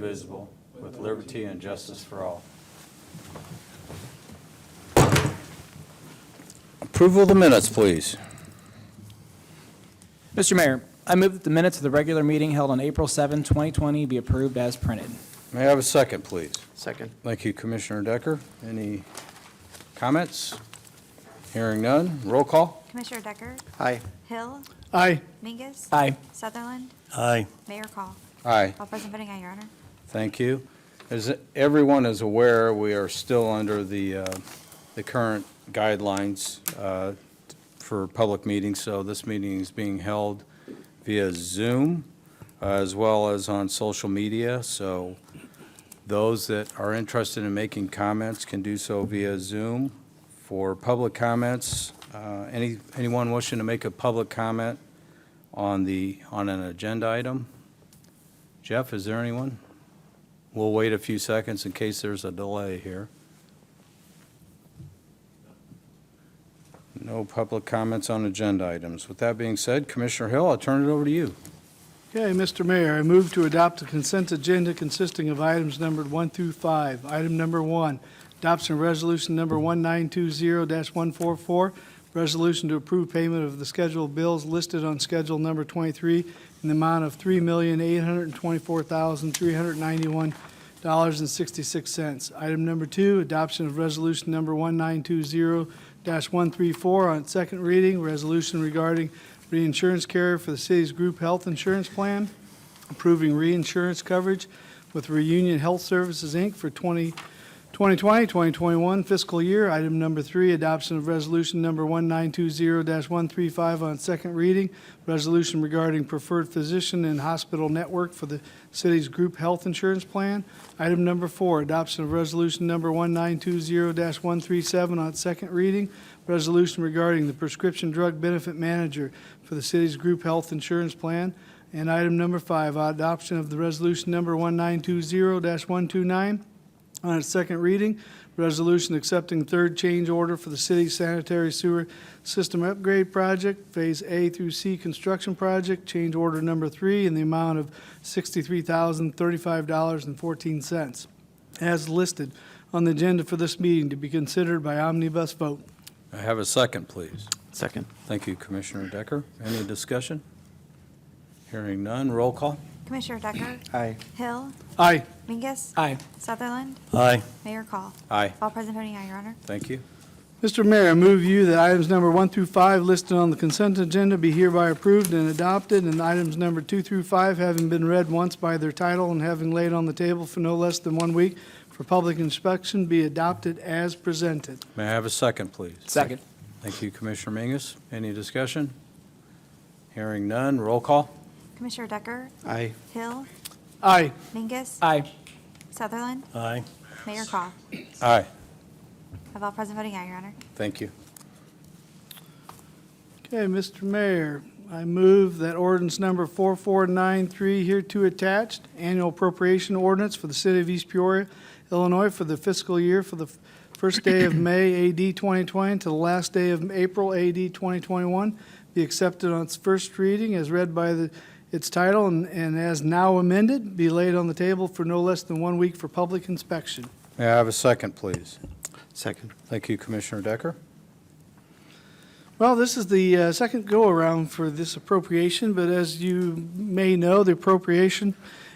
indivisible, with liberty and justice for all. Approval of the minutes, please. Mr. Mayor, I move that the minutes of the regular meeting held on April 7, 2020 be approved as printed. May I have a second, please? Second. Thank you, Commissioner Decker. Any comments? Hearing none. Roll call. Commissioner Decker? Aye. Hill? Aye. Mingus? Aye. Sutherland? Aye. Mayor Call? Aye. All present voting aye, Your Honor. Thank you. As everyone is aware, we are still under the current guidelines for public meetings, so this meeting is being held via Zoom as well as on social media. So those that are interested in making comments can do so via Zoom. For public comments, anyone wishing to make a public comment on an agenda item? Jeff, is there anyone? We'll wait a few seconds in case there's a delay here. No public comments on agenda items. With that being said, Commissioner Hill, I'll turn it over to you. Okay, Mr. Mayor, I move to adopt the consent agenda consisting of items numbered 1 through 5. Item number 1, adoption of resolution number 1920-144, resolution to approve payment of the scheduled bills listed on schedule number 23 in the amount of $3,824,391.66. Item number 2, adoption of resolution number 1920-134 on its second reading, resolution regarding reinsurance carrier for the city's group health insurance plan, approving reinsurance coverage with Reunion Health Services, Inc. for 2020-2021 fiscal year. Item number 3, adoption of resolution number 1920-135 on its second reading, resolution regarding preferred physician and hospital network for the city's group health insurance plan. Item number 4, adoption of resolution number 1920-137 on its second reading, resolution regarding the prescription drug benefit manager for the city's group health insurance plan. And item number 5, adoption of the resolution number 1920-129 on its second reading, resolution accepting third change order for the city's sanitary sewer system upgrade project, Phase A through C construction project, change order number 3 in the amount of $63,035.14, as listed on the agenda for this meeting to be considered by omnibus vote. I have a second, please. Second. Thank you, Commissioner Decker. Any discussion? Hearing none. Roll call. Commissioner Decker? Aye. Hill? Aye. Mingus? Aye. Sutherland? Aye. Mayor Call? Aye. All present voting aye, Your Honor. Thank you. Mr. Mayor, I move you that items number 1 through 5 listed on the consent agenda be hereby approved and adopted, and items number 2 through 5, having been read once by their title and having laid on the table for no less than 1 week for public inspection, be adopted as presented. May I have a second, please? Second. Thank you, Commissioner Mingus. Any discussion? Hearing none. Roll call. Commissioner Decker? Aye. Hill? Aye. Mingus? Aye. Sutherland? Aye. Mayor Call? Aye. Of all present voting aye, Your Honor. Thank you. Okay, Mr. Mayor, I move that ordinance number 4493 hereto attached, annual appropriation ordinance for the city of East Peoria, Illinois for the fiscal year for the first day of May AD 2020 to the last day of April AD 2021 be accepted on its first reading as read by its title and as now amended, be laid on the table for no less than 1 week for public inspection. May I have a second, please? Second. Thank you, Commissioner Decker. Well, this is the second go-around for this appropriation, but as you may know, the appropriation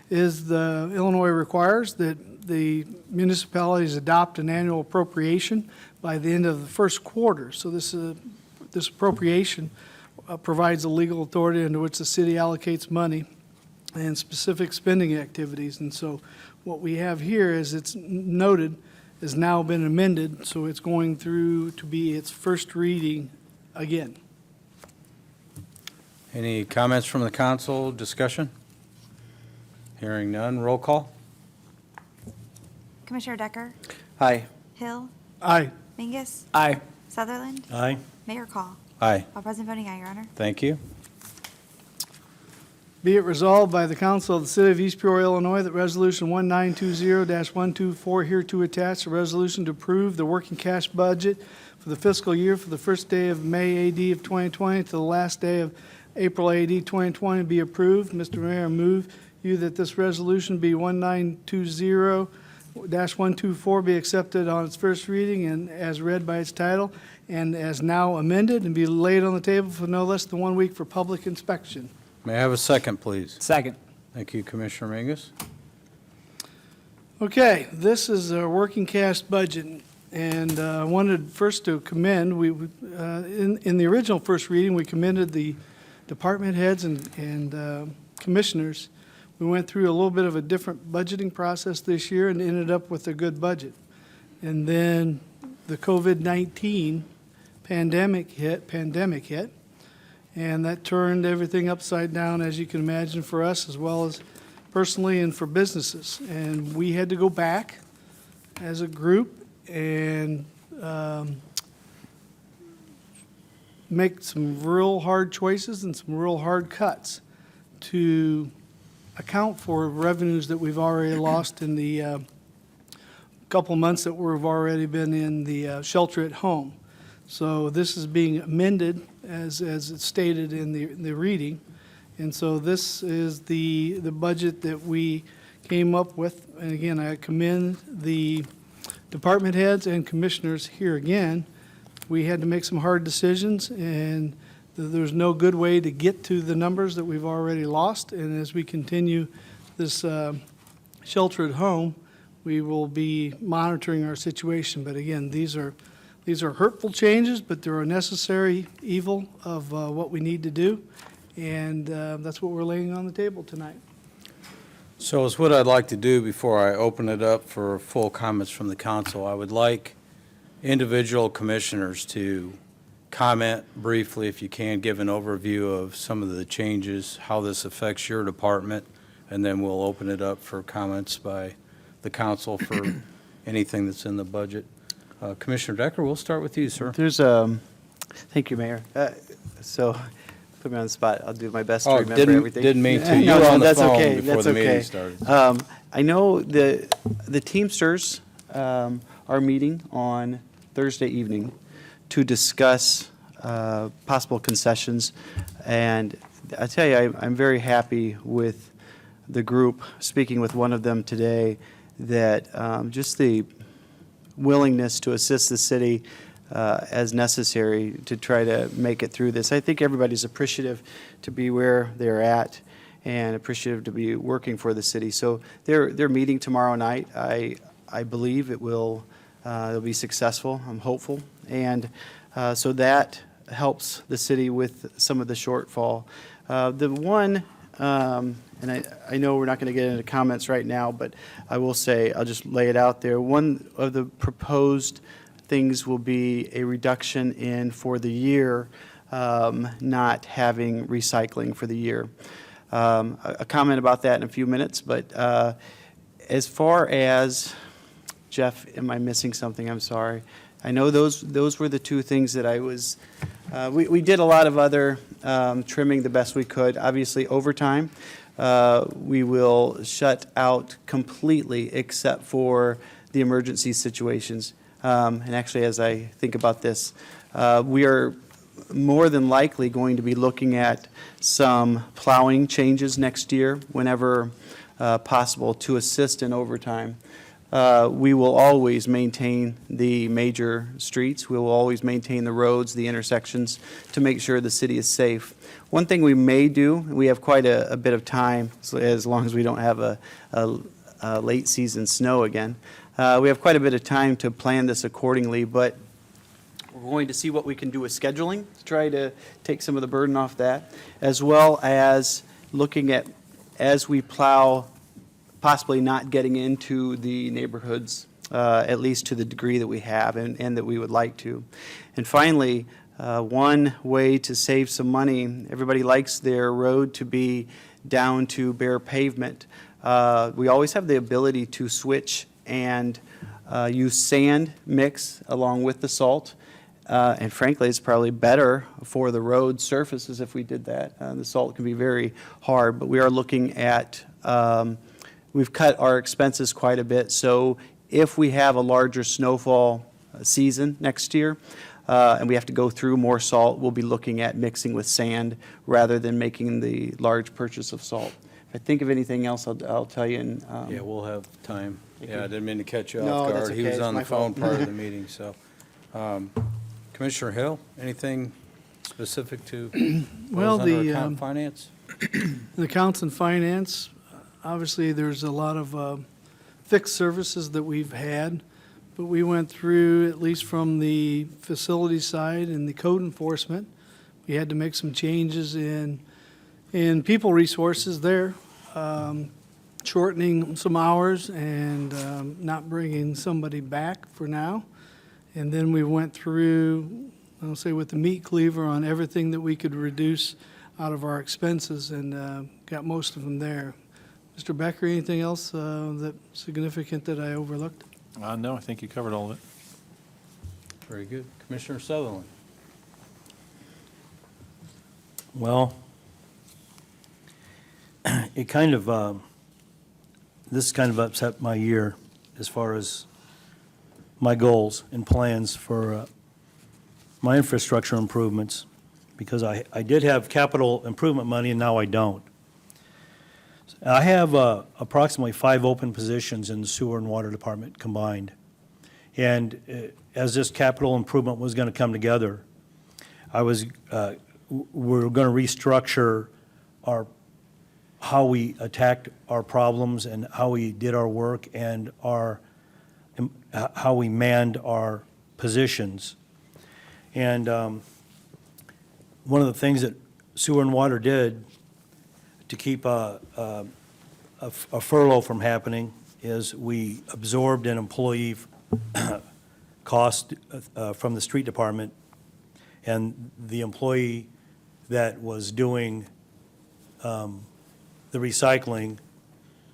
is the Illinois requires that the municipalities adopt an annual appropriation by the end of the first quarter. So this appropriation provides a legal authority under which the city allocates money and specific spending activities. And so what we have here is it's noted has now been amended, so it's going through to be its first reading again. Any comments from the council? Discussion? Hearing none. Roll call. Commissioner Decker? Aye. Hill? Aye. Mingus? Aye. Sutherland? Aye. Mayor Call? Aye. All present voting aye, Your Honor. Thank you. Be it resolved by the Council of the City of East Peoria, Illinois, that Resolution 1920-124 hereto attached, a resolution to approve the working cash budget for the fiscal year for the first day of May AD of 2020 to the last day of April AD 2020 be approved. Mr. Mayor, I move you that this resolution be 1920-124 be accepted on its first reading and as read by its title, and as now amended, and be laid on the table for no less than 1 week for public inspection. May I have a second, please? Second. Thank you, Commissioner Mingus. Okay, this is a working cash budget, and I wanted first to commend, in the original first reading, we commended the department heads and commissioners. We went through a little bit of a different budgeting process this year and ended up with a good budget. And then the COVID-19 pandemic hit, and that turned everything upside down, as you can imagine, for us, as well as personally and for businesses. And we had to go back as a group and make some real hard choices and some real hard cuts to account for revenues that we've already lost in the couple months that we've already been in the shelter at home. So this is being amended as it's stated in the reading. And so this is the budget that we came up with. And again, I commend the department heads and commissioners here again. We had to make some hard decisions, and there's no good way to get to the numbers that we've already lost. And as we continue this shelter at home, we will be monitoring our situation. But again, these are hurtful changes, but they're a necessary evil of what we need to do. And that's what we're laying on the table tonight. So is what I'd like to do before I open it up for full comments from the council. I would like individual commissioners to comment briefly, if you can, give an overview of some of the changes, how this affects your department, and then we'll open it up for comments by the council for anything that's in the budget. Commissioner Decker, we'll start with you, sir. Thank you, Mayor. So, put me on the spot. I'll do my best to Oh, remember everything. didn't mean to. You No, were on the that's phone okay. before That's the meeting okay. started. I know the Teamsters are meeting on Thursday evening to discuss possible concessions, and I tell you, I'm very happy with the group. Speaking with one of them today, that just the willingness to assist the city as necessary to try to make it through this. I think everybody's appreciative to be where they're at and appreciative to be working for the city. So they're meeting tomorrow night. I believe it'll be successful. I'm hopeful. And so that helps the city with some of the shortfall. The one, and I know we're not going to get into comments right now, but I will say, I'll just lay it out there. One of the proposed things will be a reduction in, for the year, not having recycling for the year. A comment about that in a few minutes, but as far as, Jeff, am I missing something? I'm sorry. I know those were the two things that I was, we did a lot of other trimming the best we could. Obviously, overtime, we will shut out completely except for the emergency situations. And actually, as I think about this, we are more than likely going to be looking at some plowing changes next year whenever possible to assist in overtime. We will always maintain the major streets. We will always maintain the roads, the intersections, to make sure the city is safe. One thing we may do, we have quite a bit of time, so as long as we don't have a late season snow again. We have quite a bit of time to plan this accordingly, but we're going to see what we can do with scheduling to try to take some of the burden off that, as well as looking at, as we plow, possibly not getting into the neighborhoods, at least to the degree that we have and that we would like to. And finally, one way to save some money, everybody likes their road to be down to bare pavement. We always have the ability to switch and use sand mix along with the salt. And frankly, it's probably better for the road surfaces if we did that. The salt can be very hard, but we are looking at, we've cut our expenses quite a bit. So if we have a larger snowfall season next year, and we have to go through more salt, we'll be looking at mixing with sand rather than making the large purchase of salt. If I think of anything else, I'll tell you. And Yeah, we'll have time. Thank Yeah, you. I didn't mean to catch you No, off that's guard. He okay. was It's on my the phone fault. part of the meeting, so. Commissioner Hill, anything specific to Well, those under the, account finance? The accounts and finance, obviously, there's a lot of fixed services that we've had, but we went through, at least from the facility side and the code enforcement, we had to make some changes in people resources there, shortening some hours and not bringing somebody back for now. And then we went through, I'll say with the meat cleaver on everything that we could reduce out of our expenses and got most of them there. Mr. Becker, anything else that significant that I overlooked? No, I think you covered all of it. Very good. Commissioner Sutherland? Well, it kind of, this kind of upset my year as far as my goals and plans for my infrastructure improvements, because I did have capital improvement money and now I don't. I have approximately 5 open positions in the sewer and water department combined. And as this capital improvement was going to come together, we're going to restructure how we attacked our problems and how we did our work and how we manned our positions. And one of the things that sewer and water did to keep a furlough from happening is we absorbed an employee cost from the street department, and the employee that was doing the recycling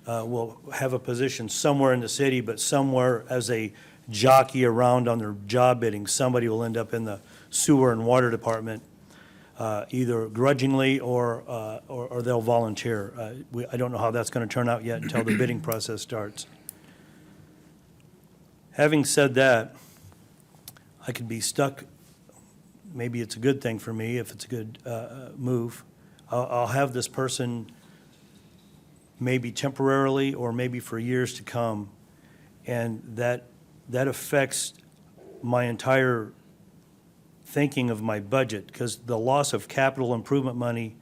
will have a position somewhere in the city, but somewhere as a jockey around on their job bidding. Somebody will end up in the sewer and water department, either grudgingly or they'll volunteer. I don't know how that's going to turn out yet until the bidding process starts. Having said that, I could be stuck. Maybe it's a good thing for me if it's a good move. I'll have this person maybe temporarily or maybe for years to come, and that affects my entire thinking of my budget, because the loss of capital improvement money,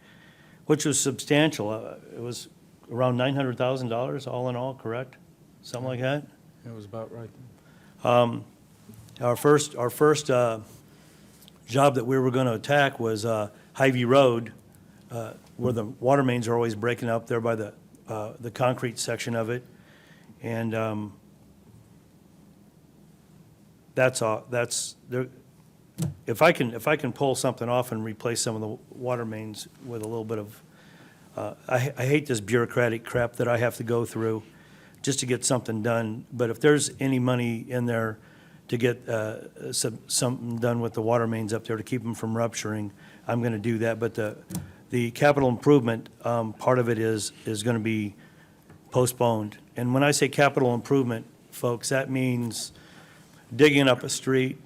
which was substantial, it was around $900,000 all in all, correct? Something like that? It was about right. Our first job that we were going to attack was Hy-Vee Road, where the water mains are always breaking up there by the concrete section of it, and that's there. If I can pull something off and replace some of the water mains with a little bit of, I hate this bureaucratic crap that I have to go through just to get something done. But if there's any money in there to get something done with the water mains up there to keep them from rupturing, I'm going to do that. But the capital improvement part of it is going to be postponed. And when I say capital improvement, folks, that means digging up a street,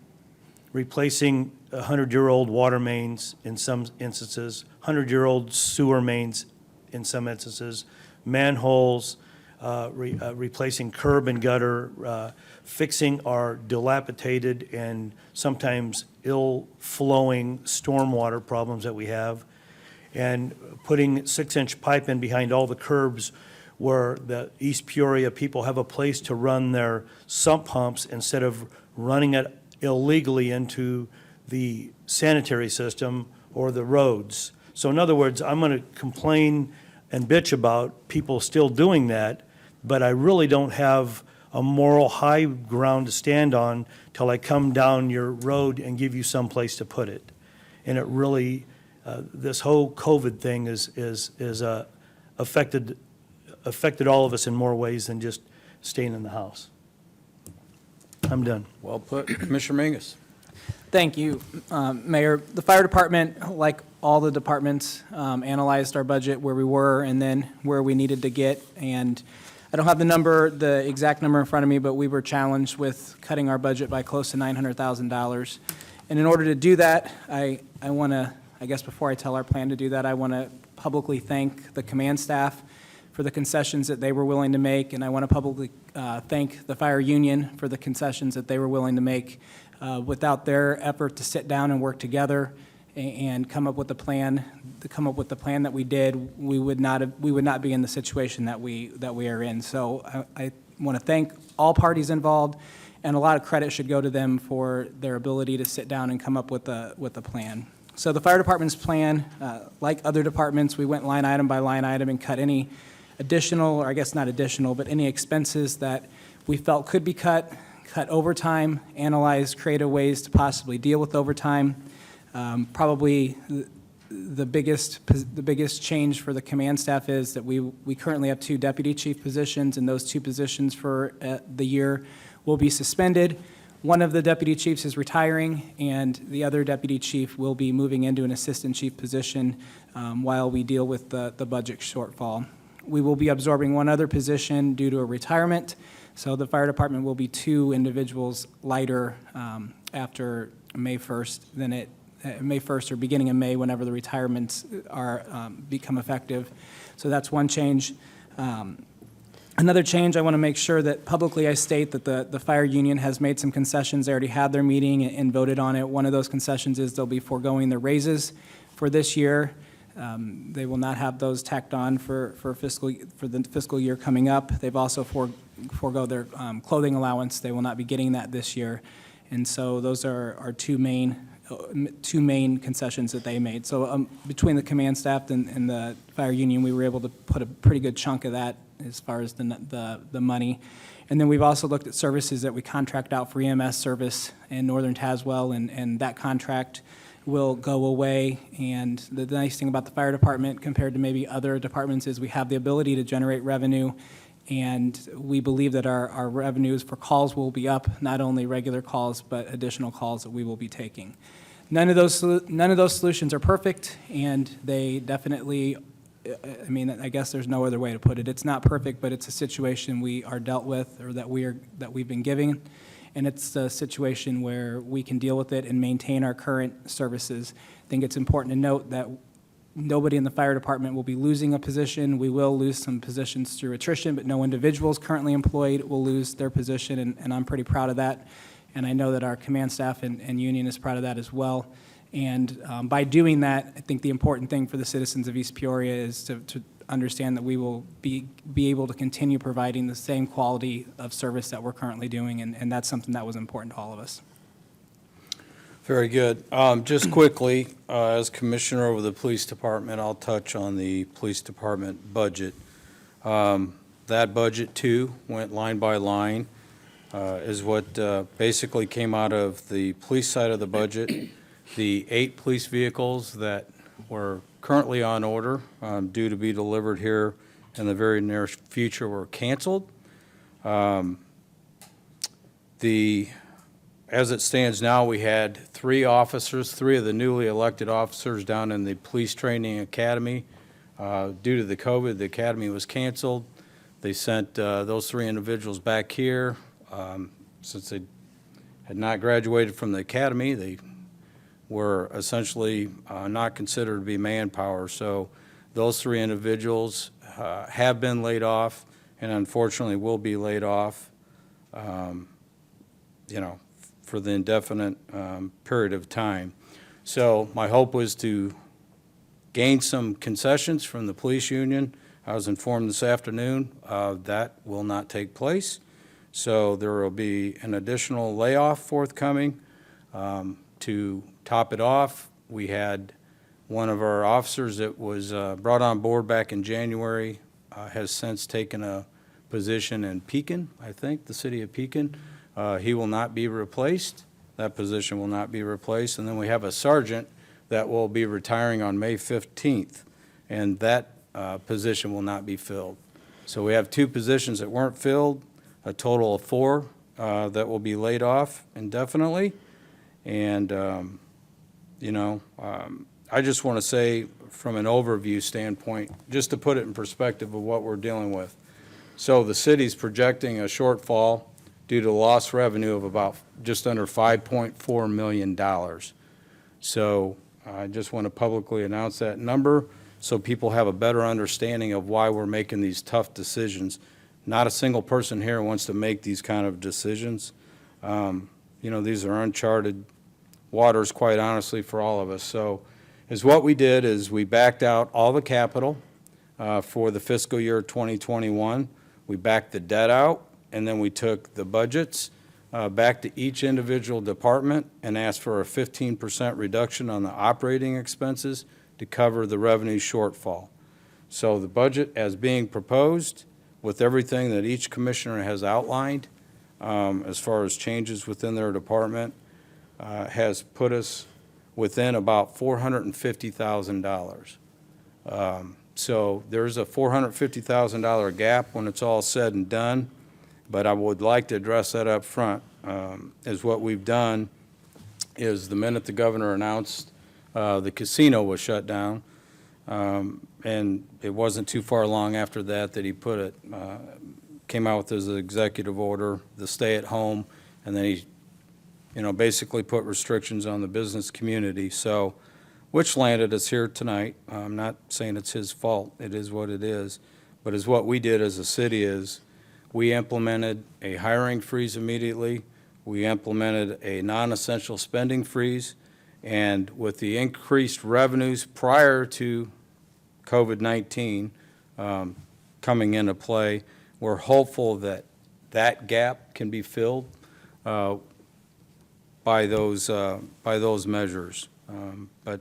replacing 100-year-old water mains in some instances, 100-year-old sewer mains in some instances, manholes, replacing curb and gutter, fixing our dilapidated and sometimes ill-flowing stormwater problems that we have, and putting 6-inch pipe in behind all the curbs where the East Peoria people have a place to run their sump pumps instead of running it illegally into the sanitary system or the roads. So in other words, I'm going to complain and bitch about people still doing that, but I really don't have a moral high ground to stand on till I come down your road and give you some place to put it. And it really, this whole COVID thing is affected all of us in more ways than just staying in the house. I'm done. Well put. Commissioner Mingus? Thank you, Mayor. The fire department, like all the departments, analyzed our budget, where we were and then where we needed to get. And I don't have the exact number in front of me, but we were challenged with cutting our budget by close to $900,000. And in order to do that, I want to, I guess before I tell our plan to do that, I want to publicly thank the command staff for the concessions that they were willing to make, and I want to publicly thank the fire union for the concessions that they were willing to make. Without their effort to sit down and work together and come up with a plan, that we did, we would not be in the situation that we are in. So I want to thank all parties involved, and a lot of credit should go to them for their ability to sit down and come up with a plan. So the fire department's plan, like other departments, we went line item by line item and cut any additional, or I guess not additional, but any expenses that we felt could be cut overtime, analyzed creative ways to possibly deal with overtime. Probably the biggest change for the command staff is that we currently have 2 deputy chief positions, and those 2 positions for the year will be suspended. One of the deputy chiefs is retiring, and the other deputy chief will be moving into an assistant chief position while we deal with the budget shortfall. We will be absorbing one other position due to a retirement, so the fire department will be 2 individuals lighter after May 1st May 1st or beginning of May, whenever the retirements become effective. So that's one change. Another change, I want to make sure that publicly I state that the fire union has made some concessions. They already had their meeting and voted on it. One of those concessions is they'll be foregoing their raises for this year. They will not have those tacked on for the fiscal year coming up. They've also forego their clothing allowance. They will not be getting that this year. And so those are our two main concessions that they made. So between the command staff and the fire union, we were able to put a pretty good chunk of that as far as the money. And then we've also looked at services that we contract out for EMS service in Northern Tazewell, and that contract will go away. And the nice thing about the fire department compared to maybe other departments is we have the ability to generate revenue, and we believe that our revenues for calls will be up, not only regular calls, but additional calls that we will be taking. None of those solutions are perfect, and they definitely, I mean, I guess there's no other way to put it. It's not perfect, but it's a situation we are dealt with, or that we've been given, and it's a situation where we can deal with it and maintain our current services. I think it's important to note that nobody in the fire department will be losing a position. We will lose some positions through attrition, but no individuals currently employed will lose their position, and I'm pretty proud of that. And I know that our command staff and union is proud of that as well. And by doing that, I think the important thing for the citizens of East Peoria is to understand that we will be able to continue providing the same quality of service that we're currently doing, and that's something that was important to all of us. Very good. Just quickly, as Commissioner over the Police Department, I'll touch on the Police Department budget. That budget, too, went line by line, is what basically came out of the police side of the budget. The 8 police vehicles that were currently on order, due to be delivered here in the very near future, were canceled. As it stands now, we had 3 officers, 3 of the newly elected officers down in the Police Training Academy. Due to the COVID, the academy was canceled. They sent those 3 individuals back here. Since they had not graduated from the academy, they were essentially not considered to be manpower. So those 3 individuals have been laid off, and unfortunately will be laid off, for the indefinite period of time. So my hope was to gain some concessions from the police union. I was informed this afternoon that will not take place. So there will be an additional layoff forthcoming. To top it off, we had one of our officers that was brought on board back in January, has since taken a position in Pekin, I think, the city of Pekin. He will not be replaced. That position will not be replaced. And then we have a sergeant that will be retiring on May 15th, and that position will not be filled. So we have 2 positions that weren't filled, a total of 4 that will be laid off indefinitely. And, I just want to say from an overview standpoint, just to put it in perspective of what we're dealing with. So the city's projecting a shortfall due to lost revenue of about just under $5.4 million. So I just want to publicly announce that number. so people have a better understanding of why we're making these tough decisions. Not a single person here wants to make these kind of decisions. These are uncharted waters, quite honestly, for all of us. So what we did is we backed out all the capital for the fiscal year 2021. We backed the debt out, and then we took the budgets back to each individual department and asked for a 15% reduction on the operating expenses to cover the revenue shortfall. So the budget as being proposed, with everything that each commissioner has outlined as far as changes within their department, has put us within about $450,000. So there's a $450,000 gap when it's all said and done, but I would like to address that up front. Is what we've done is the minute the governor announced the casino was shut down, and it wasn't too far long after that he came out with his executive order, the stay at home, and then he basically put restrictions on the business community, so, which landed us here tonight. I'm not saying it's his fault, it is what it is, but is what we did as a city is we implemented a hiring freeze immediately, we implemented a non-essential spending freeze, and with the increased revenues prior to COVID-19 coming into play, we're hopeful that that gap can be filled by those measures. But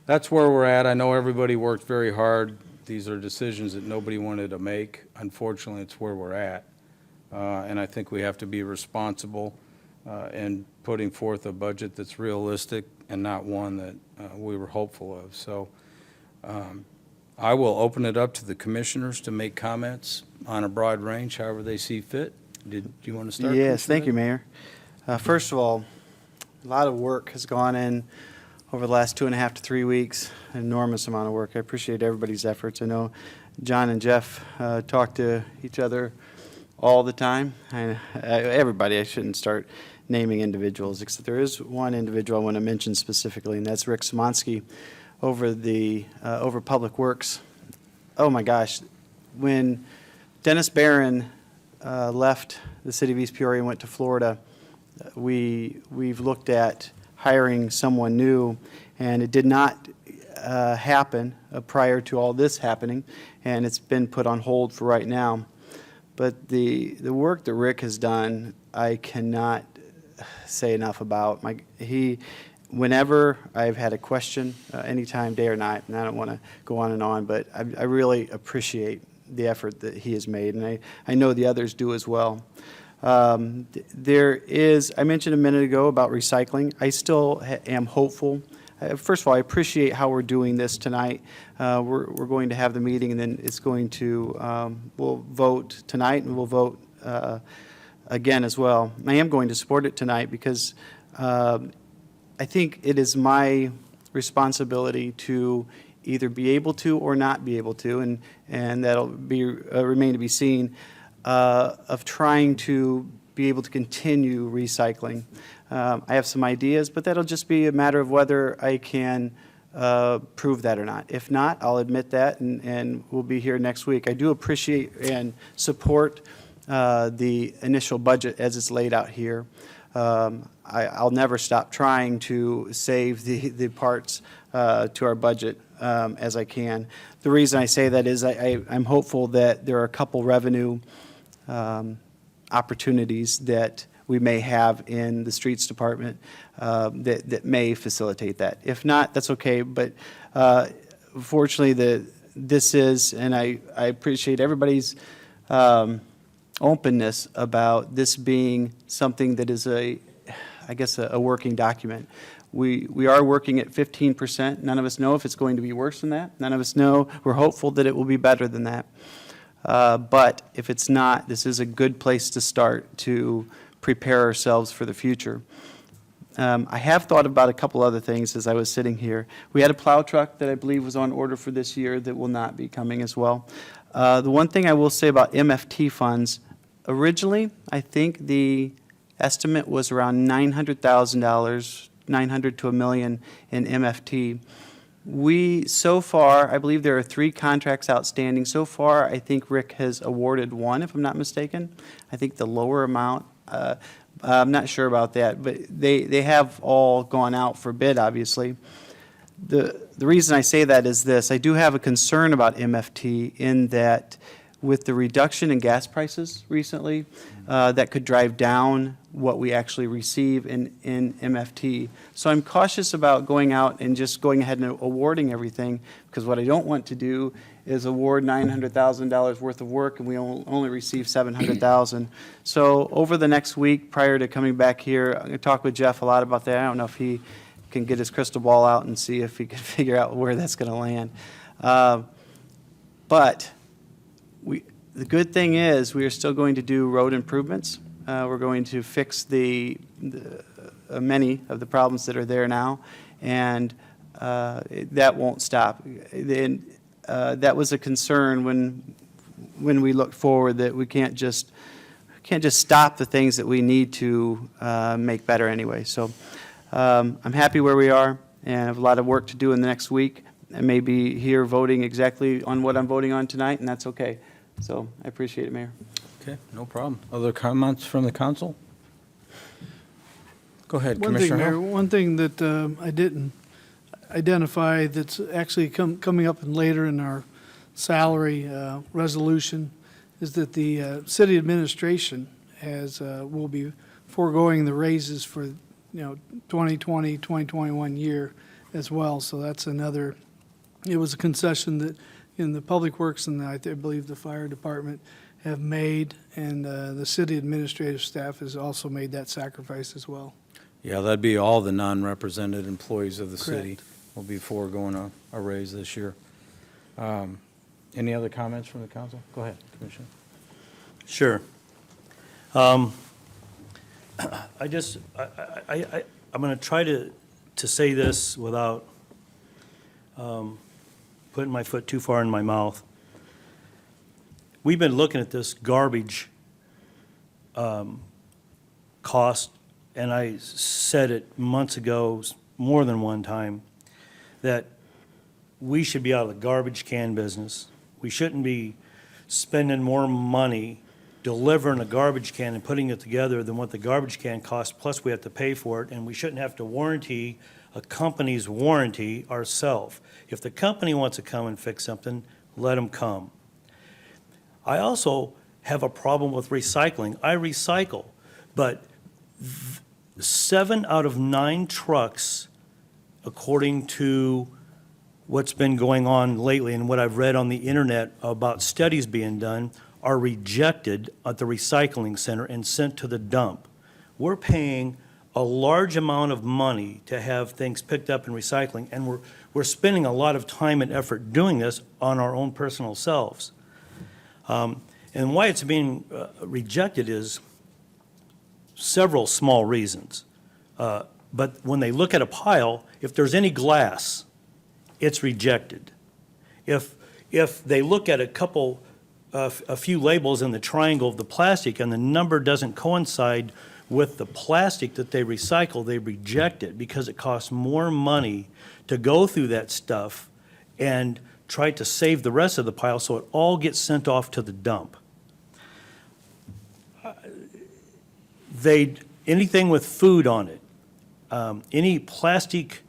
that's where we're at. I know everybody worked very hard. These are decisions that nobody wanted to make. Unfortunately, it's where we're at. And I think we have to be responsible in putting forth a budget that's realistic and not one that we were hopeful of. So I will open it up to the commissioners to make comments on a broad range, however they see fit. Do you want to start? Yes, Commissioner thank you, Mayor. First of all, a lot of work has gone in over the last 2.5 to 3 weeks, an enormous amount of work. I appreciate everybody's efforts. I know John and Jeff talk to each other all the time. Everybody, I shouldn't start naming individuals, except there is one individual I want to mention specifically, and that's Rick Szymanski over Public Works. Oh my gosh, when Dennis Barron left the city of East Peoria and went to Florida, we've looked at hiring someone new, and it did not happen prior to all this happening, and it's been put on hold for right now. But the work that Rick has done, I cannot say enough about. Whenever I've had a question, anytime, day or night, and I don't want to go on and on, but I really appreciate the effort that he has made, and I know the others do as well. There is, I mentioned a minute ago about recycling. I still am hopeful. First of all, I appreciate how we're doing this tonight. We're going to have the meeting, and then it's going to, we'll vote tonight, and we'll vote again as well. I am going to support it tonight because I think it is my responsibility to either be able to or not be able to, and that'll be remain to be seen, of trying to be able to continue recycling. I have some ideas, but that'll just be a matter of whether I can prove that or not. If not, I'll admit that, and we'll be here next week. I do appreciate and support the initial budget as it's laid out here. I'll never stop trying to save the parts to our budget as I can. The reason I say that is I'm hopeful that there are a couple revenue opportunities that we may have in the streets department that may facilitate that. If not, that's okay, but fortunately this is, and I appreciate everybody's openness about this being something that is a working document. We are working at 15%. None of us know if it's going to be worse than that. None of us know. We're hopeful that it will be better than that. But if it's not, this is a good place to start to prepare ourselves for the future. I have thought about a couple other things as I was sitting here. We had a plow truck that I believe was on order for this year that will not be coming as well. The one thing I will say about MFT funds, originally, I think the estimate was around $900,000, $900 to $1 million in MFT. So far, I believe there are 3 contracts outstanding. So far, I think Rick has awarded 1, if I'm not mistaken. I think the lower amount, I'm not sure about that, but they have all gone out for bid, obviously. The reason I say that is this: I do have a concern about MFT in that with the reduction in gas prices recently, that could drive down what we actually receive in MFT. So I'm cautious about going out and just going ahead and awarding everything, because what I don't want to do is award $900,000 worth of work and we only receive $700,000. So over the next week, prior to coming back here, I'm going to talk with Jeff a lot about that. I don't know if he can get his crystal ball out and see if he can figure out where that's going to land. But the good thing is we are still going to do road improvements. We're going to fix many of the problems that are there now, and that won't stop. That was a concern when we look forward, that we can't just stop the things that we need to make better anyway. So I'm happy where we are, and I have a lot of work to do in the next week. I may be here voting exactly on what I'm voting on tonight, and that's okay. So I appreciate it, Mayor. Okay, no problem. Other comments from the council? Go ahead, One thing, Commissioner Mayor, Hill. one thing that I didn't identify that's actually coming up later in our salary resolution is that the city administration will be foregoing the raises for, 2020, 2021 year as well. So that's another, it was a concession that in the Public Works and I believe the Fire Department have made, and the city administrative staff has also made that sacrifice as well. Yeah, that'd be all the non-represented employees of the city Correct. will be foregoing a raise this year. Any other comments from the council? Go ahead, Commissioner. Sure. I'm going to try to say this without putting my foot too far in my mouth. We've been looking at this garbage cost, and I said it months ago, more than one time, that we should be out of the garbage can business. We shouldn't be spending more money delivering a garbage can and putting it together than what the garbage can costs, plus we have to pay for it, and we shouldn't have to warranty a company's warranty ourselves. If the company wants to come and fix something, let them come. I also have a problem with recycling. I recycle, but 7 out of 9 trucks, according to what's been going on lately and what I've read on the internet about studies being done, are rejected at the recycling center and sent to the dump. We're paying a large amount of money to have things picked up and recycling, and we're spending a lot of time and effort doing this on our own personal selves. And why it's being rejected is several small reasons. But when they look at a pile, if there's any glass, it's rejected. If they look at a few labels in the triangle of the plastic and the number doesn't coincide with the plastic that they recycle, they reject it because it costs more money to go through that stuff and try to save the rest of the pile, so it all gets sent off to the dump. Anything with food on it, any plastic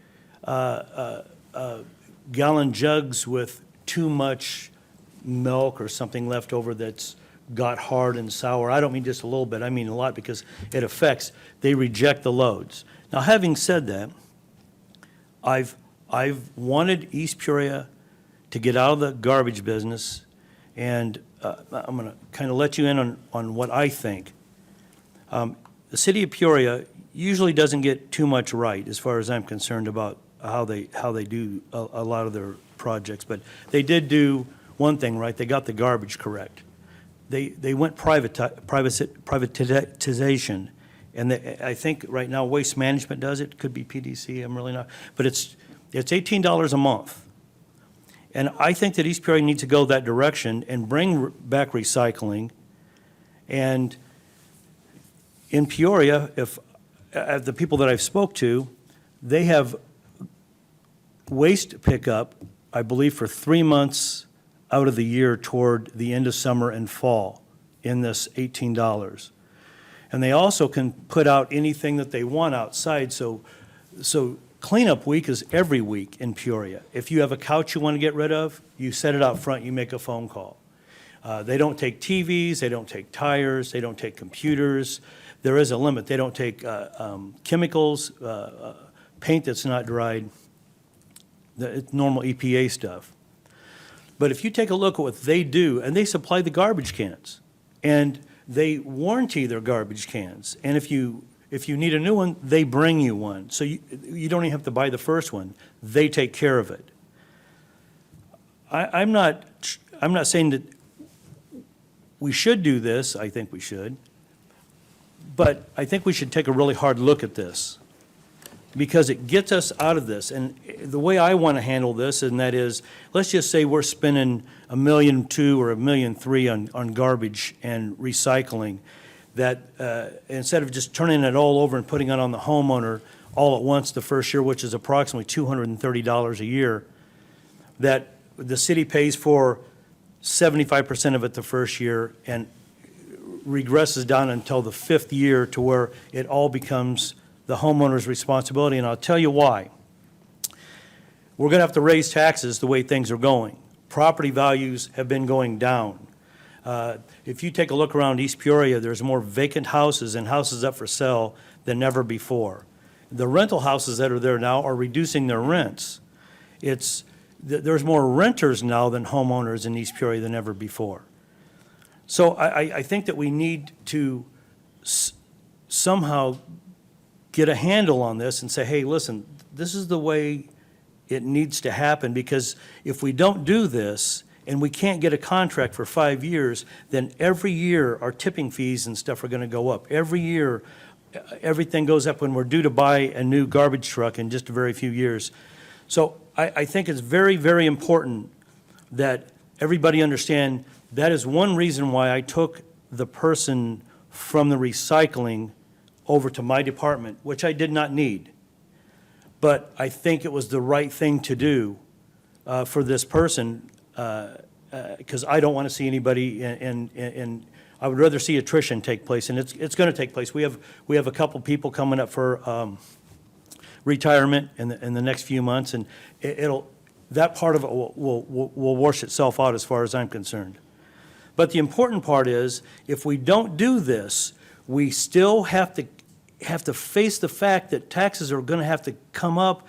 gallon jugs with too much milk or something left over that's got hard and sour, I don't mean just a little bit, I mean a lot, because it affects, they reject the loads. Now, having said that, I've wanted East Peoria to get out of the garbage business, and I'm going to kind of let you in on what I think. The city of Peoria usually doesn't get too much right, as far as I'm concerned, about how they do a lot of their projects, but they did do one thing right. They got the garbage correct. They went privatization, and I think right now Waste Management does it. Could be PDC. I'm really not, but it's $18 a month. And I think that East Peoria needs to go that direction and bring back recycling. And in Peoria, if the people that I've spoke to, they have waste pickup, I believe, for 3 months out of the year toward the end of summer and fall in this $18. And they also can put out anything that they want outside, so cleanup week is every week in Peoria. If you have a couch you want to get rid of, you set it out front, you make a phone call. They don't take TVs, they don't take tires, they don't take computers. There is a limit. They don't take chemicals, paint that's not dried, it's normal EPA stuff. But if you take a look at what they do, and they supply the garbage cans, and they warranty their garbage cans, and if you need a new one, they bring you one. So you don't even have to buy the first one. They take care of it. I'm not saying that we should do this. I think we should. But I think we should take a really hard look at this, because it gets us out of this. And the way I want to handle this, and that is, let's just say we're spending $1.2 million or $1.3 million on garbage and recycling, that instead of just turning it all over and putting it on the homeowner all at once the first year, which is approximately $230 a year, that the city pays for 75% of it the first year and regresses down until the 5th year to where it all becomes the homeowner's responsibility. And I'll tell you why. We're going to have to raise taxes the way things are going. Property values have been going down. If you take a look around East Peoria, there's more vacant houses and houses up for sale than ever before. The rental houses that are there now are reducing their rents. There's more renters now than homeowners in East Peoria than ever before. So I think that we need to somehow get a handle on this and say, hey, listen, this is the way it needs to happen, because if we don't do this and we can't get a contract for 5 years, then every year our tipping fees and stuff are going to go up. Every year, everything goes up when we're due to buy a new garbage truck in just a very few years. So I think it's very, very important that everybody understand that is one reason why I took the person from the recycling over to my department, which I did not need. But I think it was the right thing to do for this person, because I don't want to see anybody in I would rather see attrition take place, and it's going to take place. We have a couple people coming up for retirement in the next few months, and that part of it will wash itself out as far as I'm concerned. But the important part is, if we don't do this, we still have to face the fact that taxes are going to have to come up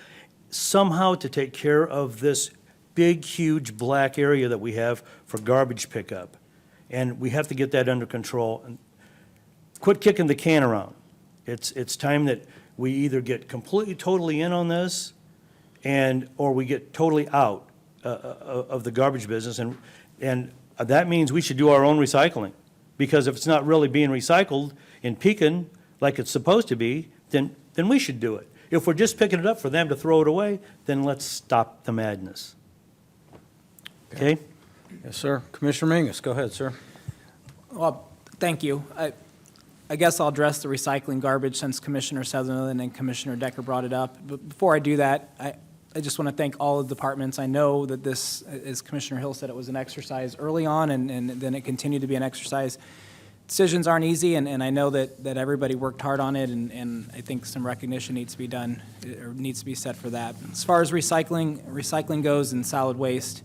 somehow to take care of this big, huge black area that we have for garbage pickup. And we have to get that under control and quit kicking the can around. It's time that we either get completely, totally in on this, or we get totally out of the garbage business. And that means we should do our own recycling. Because if it's not really being recycled in Pekin like it's supposed to be, then we should do it. If we're just picking it up for them to throw it away, then let's stop the madness. Okay? Yes, sir. Commissioner Mingus, go ahead, sir. Well, thank you. I guess I'll address the recycling garbage since Commissioner Sutherland and Commissioner Decker brought it up. But before I do that, I just want to thank all of the departments. I know that this, as Commissioner Hill said, it was an exercise early on, and then it continued to be an exercise. Decisions aren't easy, and I know that everybody worked hard on it, and I think some recognition needs to be done, or needs to be set for that. As far as recycling goes and solid waste,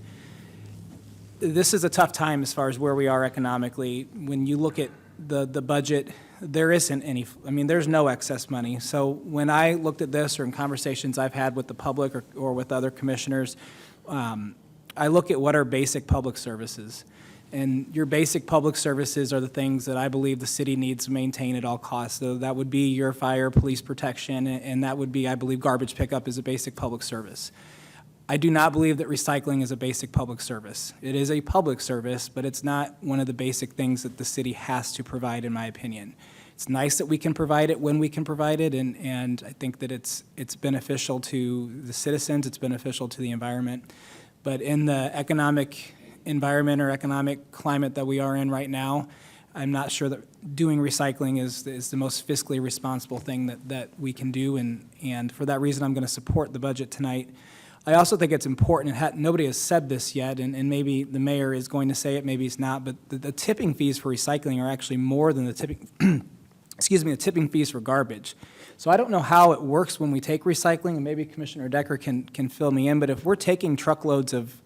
this is a tough time as far as where we are economically. When you look at the budget, there isn't any, there's no excess money. So when I looked at this, or in conversations I've had with the public or with other commissioners, I look at what are basic public services. And your basic public services are the things that I believe the city needs to maintain at all costs. So that would be your fire, police protection, and that would be, I believe, garbage pickup is a basic public service. I do not believe that recycling is a basic public service. It is a public service, but it's not one of the basic things that the city has to provide, in my opinion. It's nice that we can provide it when we can provide it, and I think that it's beneficial to the citizens, it's beneficial to the environment. But in the economic environment or economic climate that we are in right now, I'm not sure that doing recycling is the most fiscally responsible thing that we can do, and for that reason, I'm going to support the budget tonight. I also think it's important, nobody has said this yet, and maybe the mayor is going to say it, maybe he's not, but the tipping fees for recycling are actually more than the tipping, the tipping fees for garbage. So I don't know how it works when we take recycling, and maybe Commissioner Decker can fill me in, but if we're taking truckloads of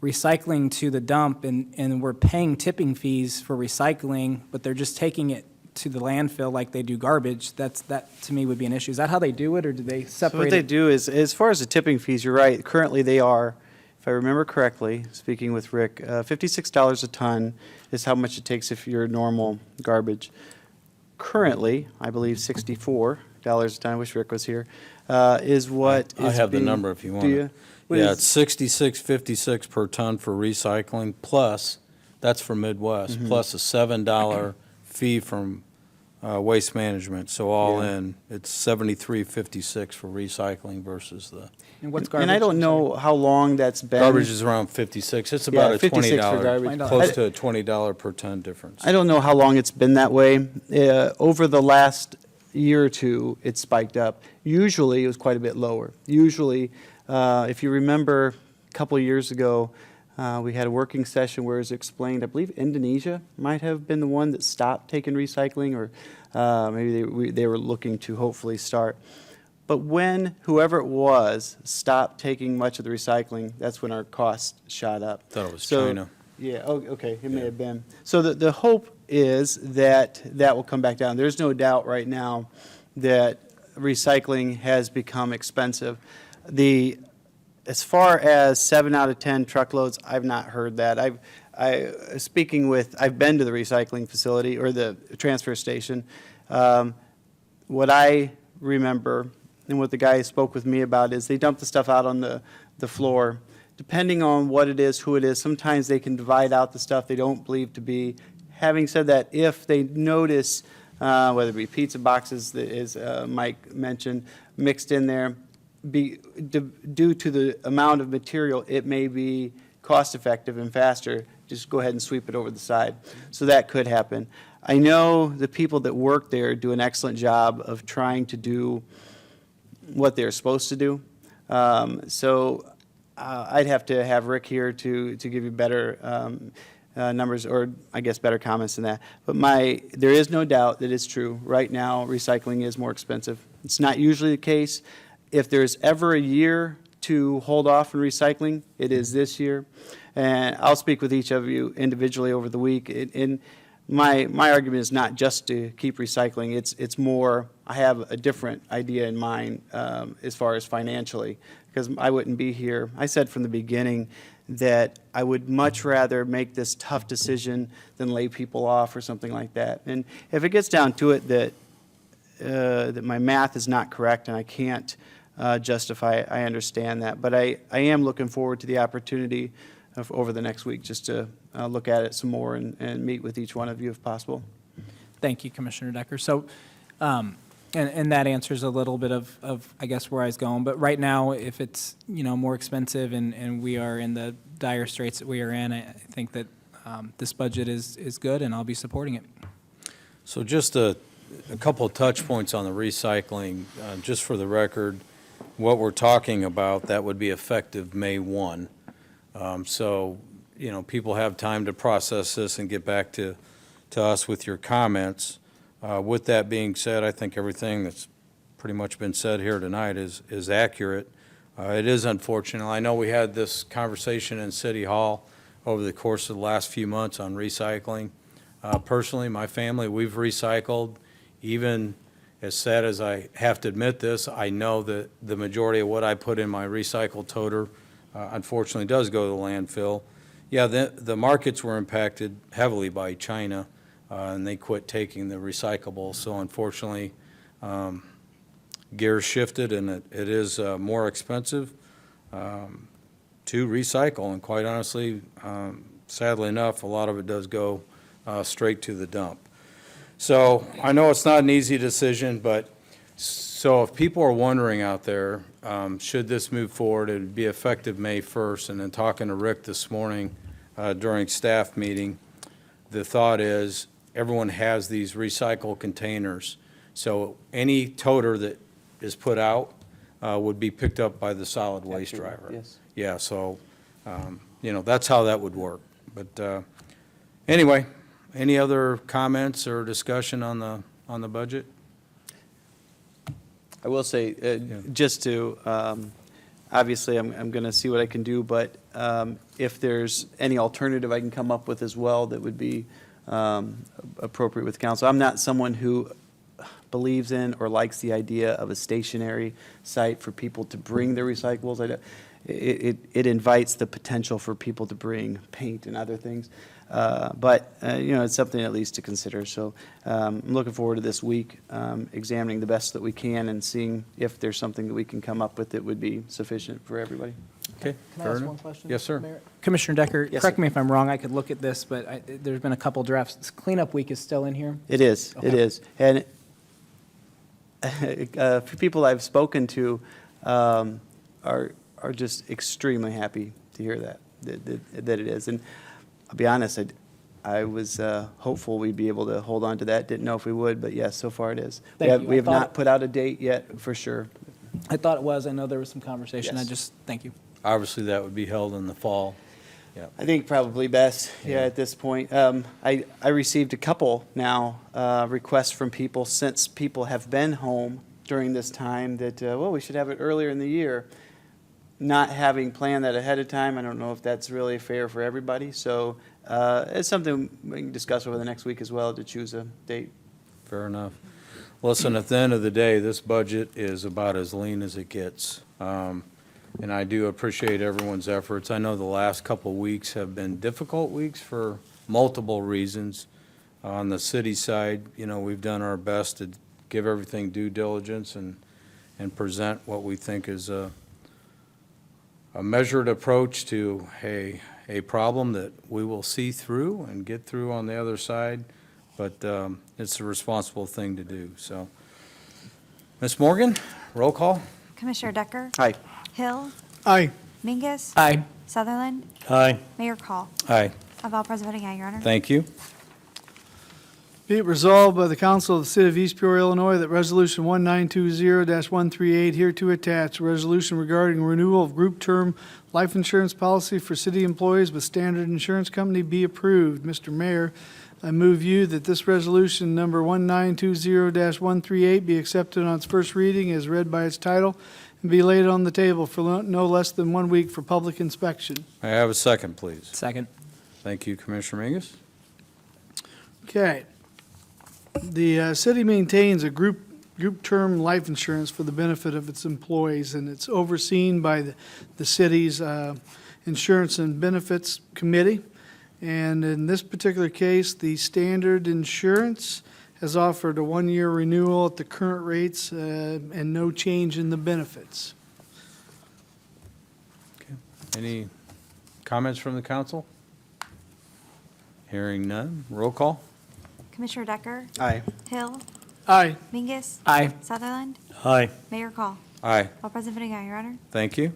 recycling to the dump and we're paying tipping fees for recycling, but they're just taking it to the landfill like they do garbage, that to me would be an issue. Is that how they do it, or do they So separate what they it? do is, as far as the tipping fees, you're right, currently they are, if I remember correctly, speaking with Rick, $56 a ton is how much it takes if you're normal garbage. Currently, I believe $64 a ton, I wish Rick was here, is what I is have the being- number if you want Do it. you? What Yeah, is- it's 66.56 per ton for recycling, plus, that's for Midwest, Mm-hmm. plus a $7 fee from Waste Management. So all Yeah. in, it's 73.56 for recycling versus the, And what's garbage? And I don't I'm sorry. know how long that's been. garbage is around 56. It's Yeah, about a 56 for $20, garbage. close to a $20 per ton difference. I don't know how long it's been that way. Over the last year or two, it's spiked up. Usually, it was quite a bit lower. Usually, if you remember, a couple of years ago, we had a working session where it was explained, I believe Indonesia might have been the one that stopped taking recycling, or maybe they were looking to hopefully start. But when whoever it was stopped taking much of the recycling, that's when our costs shot up. Thought it was So- China. Yeah, oh, okay, it may Yeah. have been. So the hope is that that will come back down. There's no doubt right now that recycling has become expensive. As far as 7 out of 10 truckloads, I've not heard that. I've been to the recycling facility or the transfer station. What I remember and what the guy spoke with me about is they dump the stuff out on the floor. Depending on what it is, who it is, sometimes they can divide out the stuff they don't believe to be. Having said that, if they notice, whether it be pizza boxes, as Mike mentioned, mixed in there, due to the amount of material, it may be cost-effective and faster, just go ahead and sweep it over the side. So that could happen. I know the people that work there do an excellent job of trying to do what they're supposed to do. I'd have to have Rick here to give you better numbers, or I guess better comments than that. But there is no doubt that it's true. Right now, recycling is more expensive. It's not usually the case. If there's ever a year to hold off on recycling, it is this year. And I'll speak with each of you individually over the week. And my argument is not just to keep recycling. It's more, I have a different idea in mind as far as financially, because I wouldn't be here. I said from the beginning that I would much rather make this tough decision than lay people off or something like that. And if it gets down to it that my math is not correct and I can't justify it, I understand that. But I am looking forward to the opportunity over the next week just to look at it some more and meet with each one of you if possible. Thank you, Commissioner Decker. So, and that answers a little bit of, I guess, where I was going. But right now, if it's, more expensive and we are in the dire straits that we are in, I think that this budget is good, and I'll be supporting it. So just a couple of touch points on the recycling, just for the record, what we're talking about, that would be effective May 1. So, people have time to process this and get back to us with your comments. With that being said, I think everything that's pretty much been said here tonight is accurate. It is unfortunate. I know we had this conversation in City Hall over the course of the last few months on recycling. Personally, my family, we've recycled. Even as sad as I have to admit this, I know that the majority of what I put in my recycle toter unfortunately does go to the landfill. Yeah, the markets were impacted heavily by China, and they quit taking the recyclables. So unfortunately, gears shifted, and it is more expensive to recycle. And quite honestly, sadly enough, a lot of it does go straight to the dump. So I know it's not an easy decision, but so if people are wondering out there, should this move forward, it would be effective May 1st. And then talking to Rick this morning during staff meeting, the thought is everyone has these recycle containers. So any toter that is put out, would be picked up by the solid waste Absolutely, driver. yes. Yeah, so, that's how that would work. But anyway, any other comments or discussion on the budget? I will say, just to, obviously, I'm going to see what I can do, but if there's any alternative I can come up with as well that would be appropriate with council. I'm not someone who believes in or likes the idea of a stationary site for people to bring their recyclables. It invites the potential for people to bring paint and other things. But it's something at least to consider. So I'm looking forward to this week, examining the best that we can and seeing if there's something that we can come up with that would be sufficient for everybody. Okay, Can I fair ask enough. one question? Yes, sir. Mayor? Commissioner Decker, Yes, correct sir. me if I'm wrong, I could look at this, but there's been a couple drafts. This cleanup week is still in here? It is, it Okay. is. And for people I've spoken to are just extremely happy to hear that it is. And I'll be honest, I was hopeful we'd be able to hold on to that. Didn't know if we would, but yes, so far it is. Thank you. We I have thought not it- put out a date yet, for sure. I thought it was. I know there was some conversation. Yes. Thank you. Obviously, that would be held in the fall. Yeah. I think probably best, yeah, at this point. I received a couple now requests from people since people have been home during this time that, we should have it earlier in the year. Not having planned that ahead of time, I don't know if that's really fair for everybody. So it's something we can discuss over the next week as well to choose a date. Fair enough. Listen, at the end of the day, this budget is about as lean as it gets. And I do appreciate everyone's efforts. I know the last couple weeks have been difficult weeks for multiple reasons. On the city side, we've done our best to give everything due diligence and present what we think is a measured approach to a problem that we will see through and get through on the other side, but it's a responsible thing to do. So, Ms. Morgan, roll call? Commissioner Decker? Hi. Hill? Aye. Mingus? Aye. Sutherland? Aye. Mayor Call? Aye. Of all present voting aye, Your Honor. Thank you. Be it resolved by the Council of the City of East Peoria, Illinois, that Resolution 1920-138 hereto attached, a resolution regarding renewal of group term life insurance policy for city employees with Standard Insurance Company be approved. Mr. Mayor, I move you that this resolution number 1920-138 be accepted on its first reading as read by its title and be laid on the table for no less than 1 week for public inspection. May I have a second, please? Second. Thank you, Commissioner Mingus. Okay. The city maintains a group term life insurance for the benefit of its employees, and it's overseen by the city's Insurance and Benefits Committee. And in this particular case, the Standard Insurance has offered a 1-year renewal at the current rates and no change in the benefits. Any comments from the council? Hearing none, roll call? Commissioner Decker? Aye. Hill? Aye. Mingus? Aye. Sutherland? Aye. Mayor Call? Aye. All present voting aye, Your Honor. Thank you.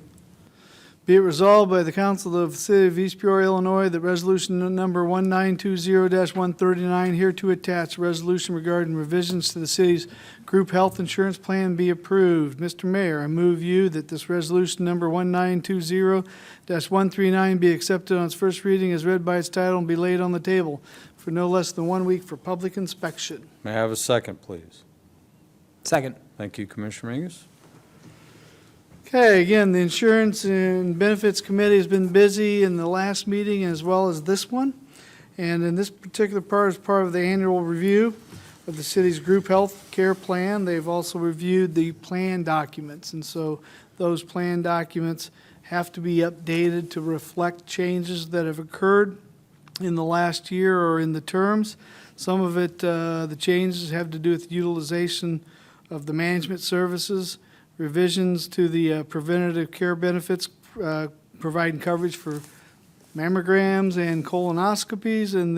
Be it resolved by the Council of the City of East Peoria, Illinois, that resolution number 1920-139 hereto attached, a resolution regarding revisions to the city's group health insurance plan be approved. Mr. Mayor, I move you that this resolution number 1920-139 be accepted on its first reading as read by its title and be laid on the table for no less than 1 week for public inspection. May I have a second, please? Second. Thank you, Commissioner Mingus. Okay, again, the Insurance and Benefits Committee has been busy in the last meeting as well as this one. And in this particular part, as part of the annual review of the city's group health care plan, they've also reviewed the plan documents. And so those plan documents have to be updated to reflect changes that have occurred in the last year or in the terms. Some of it, the changes have to do with utilization of the management services, revisions to the preventative care benefits, providing coverage for mammograms and colonoscopies, and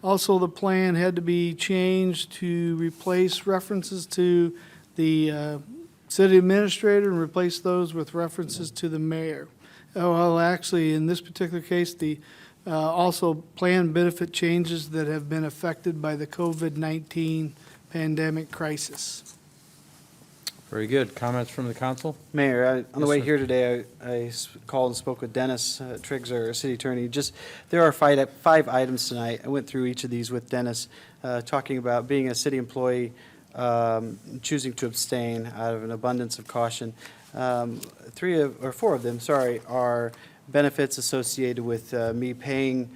also the plan had to be changed to replace references to the city administrator and replace those with references to the mayor. Well, actually, in this particular case, the also plan benefit changes that have been affected by the COVID-19 pandemic crisis. Very good. Comments from the council? Mayor, on the Yes, way sir. here today, called and spoke with Dennis Triggs, our city attorney. Just, there are five items tonight. I went through each of these with Dennis, talking about being a city employee, choosing to abstain out of an abundance of caution. Four of them, sorry, are benefits associated with me paying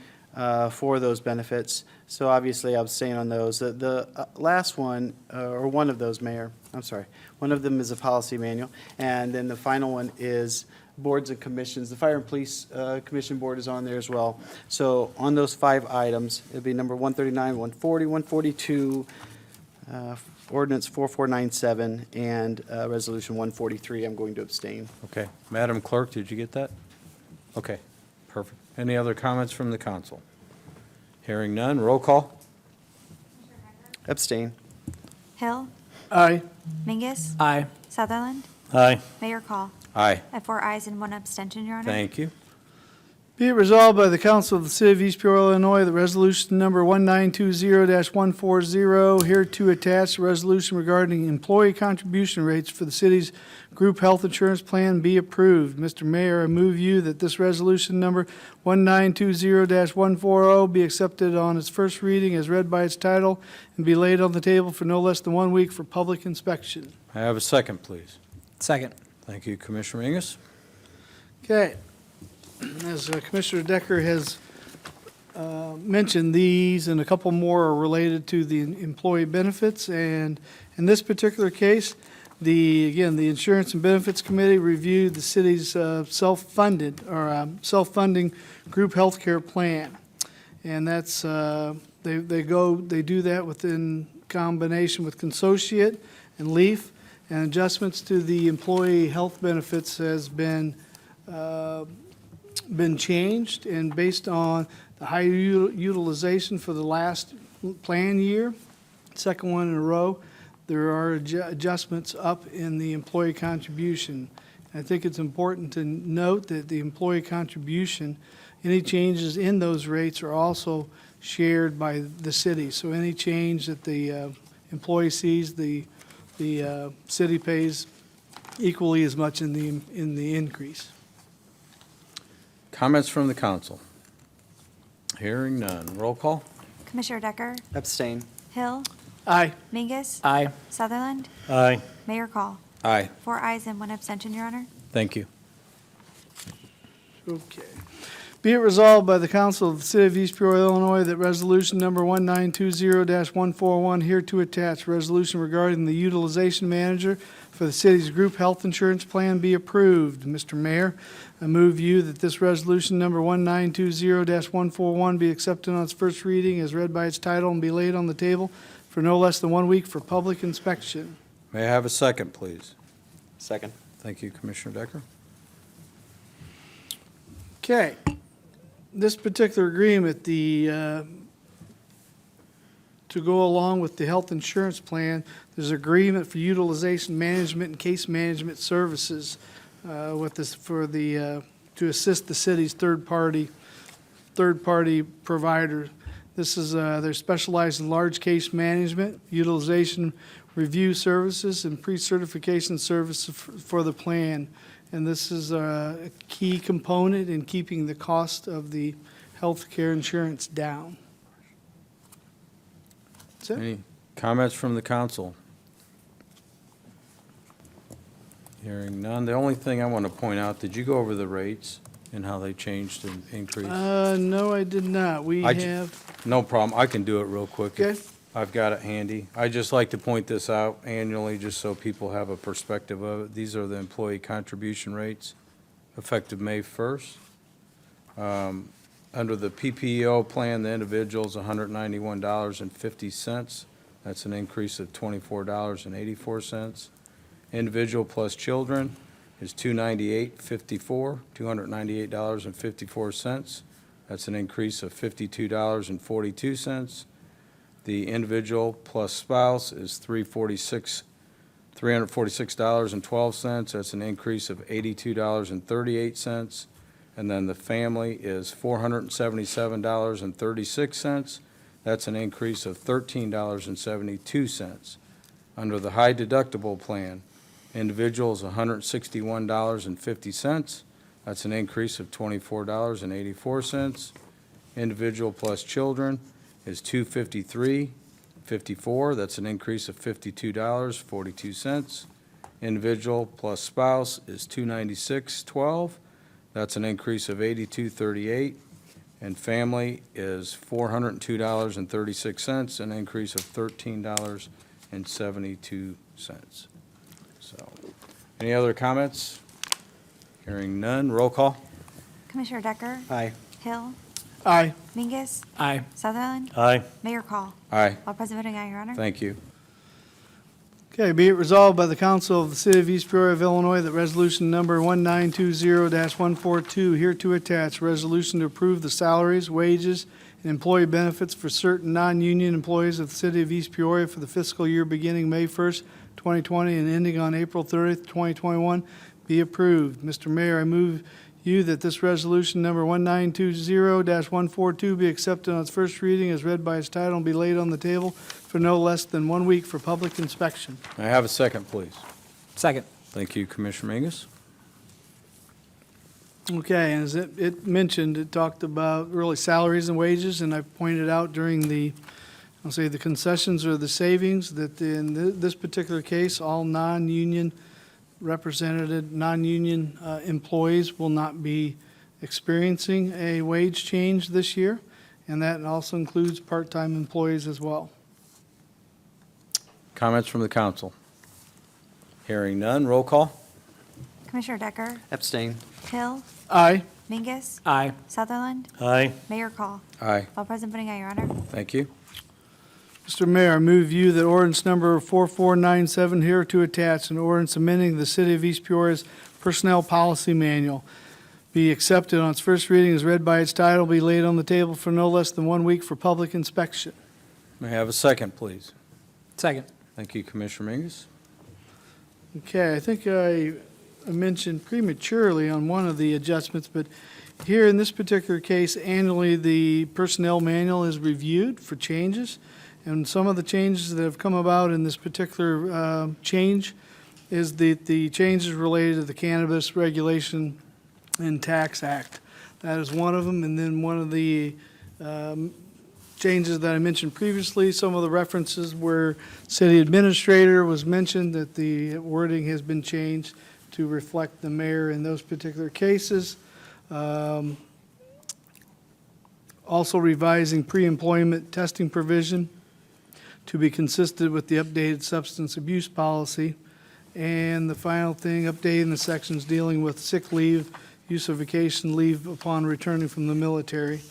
for those benefits. So obviously, I'll abstain on those. The last one, or one of those, Mayor, I'm sorry, one of them is a policy manual, and then the final one is boards and commissions. The Fire and Police Commission Board is on there as well. So on those five items, it'd be number 139, 140, 142, ordinance 4497, and resolution 143. I'm going to abstain. Okay. Madam Clerk, did you get that? Okay, perfect. Any other comments from the council? Hearing none, roll call. Abstain. Hill, Aye. Mingus, Aye. Sutherland, Aye. Mayor Call. Aye. I have 4 ayes and 1 abstention, Your Honor. Thank you. Be it resolved by the Council of the City of East Peoria, Illinois, that resolution number 1920-140, hereto attached, a resolution regarding employee contribution rates for the city's group health insurance plan be approved. Mr. Mayor, I move you that this resolution number 1920-140 be accepted on its first reading as read by its title and be laid on the table for no less than 1 week for public inspection. I have a second, please. Second. Thank you, Commissioner Ingus. Okay. As Commissioner Decker has mentioned, these and a couple more are related to the employee benefits. And in this particular case, the Insurance and Benefits Committee reviewed the city's self-funding group health care plan. And that's, they do that within combination with Consociate and Leaf. And adjustments to the employee health benefits has been changed, and based on the high utilization for the last plan year, second one in a row, there are adjustments up in the employee contribution. I think it's important to note that the employee contribution, any changes in those rates are also shared by the city. So any change that the employee sees, the city pays equally as much in the increase. Comments from the council? Hearing none, roll call. Commissioner Decker, Abstain. Hill, Aye. Mingus, Aye. Sutherland, Aye. Mayor Call. Aye. 4 ayes and 1 abstention, Your Honor. Thank you. Okay. Be it resolved by the Council of the City of East Peoria, Illinois, that resolution number 1920-141 hereto attached, resolution regarding the utilization manager for the city's group health insurance plan be approved. Mr. Mayor, I move you that this resolution number 1920-141 be accepted on its first reading as read by its title and be laid on the table for no less than 1 week for public inspection. May I have a second, please? Second. Thank you, Commissioner Decker. Okay. This particular agreement, to go along with the health insurance plan, there's agreement for utilization management and case management services with this to assist the city's third-party provider. This is, they're specialized in large case management, utilization review services, and pre-certification services for the plan. And this is a key component in keeping the cost of the health care insurance down. That's it. Any comments from the council? Hearing none. The only thing I want to point out, did you go over the rates and how they changed and increased? No, I did not. We I ju- have, No problem. I can do it real quick. okay, I've got it handy. I just like to point this out annually, just so people have a perspective of it. These are the employee contribution rates effective May 1st. Under the PPO plan, the individual's $191.50. That's an increase of $24.84. Individual plus children is $298.54, $298.54. That's an increase of $52.42. The individual plus spouse is $346.12. That's an increase of $82.38. And then the family is $477.36. That's an increase of $13.72. Under the high deductible plan, Individual is $161.50. That's an increase of $24.84. Individual plus children is $253.54. That's an increase of $52.42. Individual plus spouse is $296.12. That's an increase of $82.38. And family is $402.36, an increase of $13.72. So, any other comments? Hearing none, roll call. Commissioner Decker? Aye. Hill? Aye. Mingus? Aye. Sutherland? Aye. Mayor Call? Aye, All present voting aye, Your Honor. thank you. Okay, be it resolved by the Council of the City of East Peoria of Illinois that resolution number 1920-142 hereto attached, resolution to approve the salaries, wages, and employee benefits for certain non-union employees of the City of East Peoria for the fiscal year beginning May 1st, 2020 and ending on April 30th, 2021 be approved. Mr. Mayor, I move you that this resolution number 1920-142 be accepted on its first reading as read by its title and be laid on the table for no less than 1 week for public inspection. May I have a second, please? Second. Thank you, Commissioner Mingus. Okay, and as it mentioned, it talked about really salaries and wages, and I pointed out during the, I'll say the concessions or the savings, that in this particular case, all non-union represented, non-union employees will not be experiencing a wage change this year, and that also includes part-time employees as well. Comments from the council? Hearing none, roll call. Commissioner Decker? Abstain. Hill? Aye. Mingus? Aye. Sutherland? Aye. Mayor Call? Aye, All present voting aye, Your Honor. thank you. Mr. Mayor, I move you that ordinance number 4497 here to attach, an ordinance amending the City of East Peoria's Personnel Policy Manual be accepted on its first reading as read by its title, be laid on the table for no less than 1 week for public inspection. May I have a second, please? Second. Thank you, Commissioner Mingus. Okay, I think I mentioned prematurely on one of the adjustments, but here in this particular case, annually, the personnel manual is reviewed for changes. And some of the changes that have come about in this particular change is the changes related to the Cannabis Regulation and Tax Act. That is one of them. And then one of the changes that I mentioned previously, some of the references where city administrator was mentioned, that the wording has been changed to reflect the mayor in those particular cases. Also revising pre-employment testing provision to be consistent with the updated substance abuse policy. And the final thing, updating the sections dealing with sick leave, use of vacation leave upon returning from the military,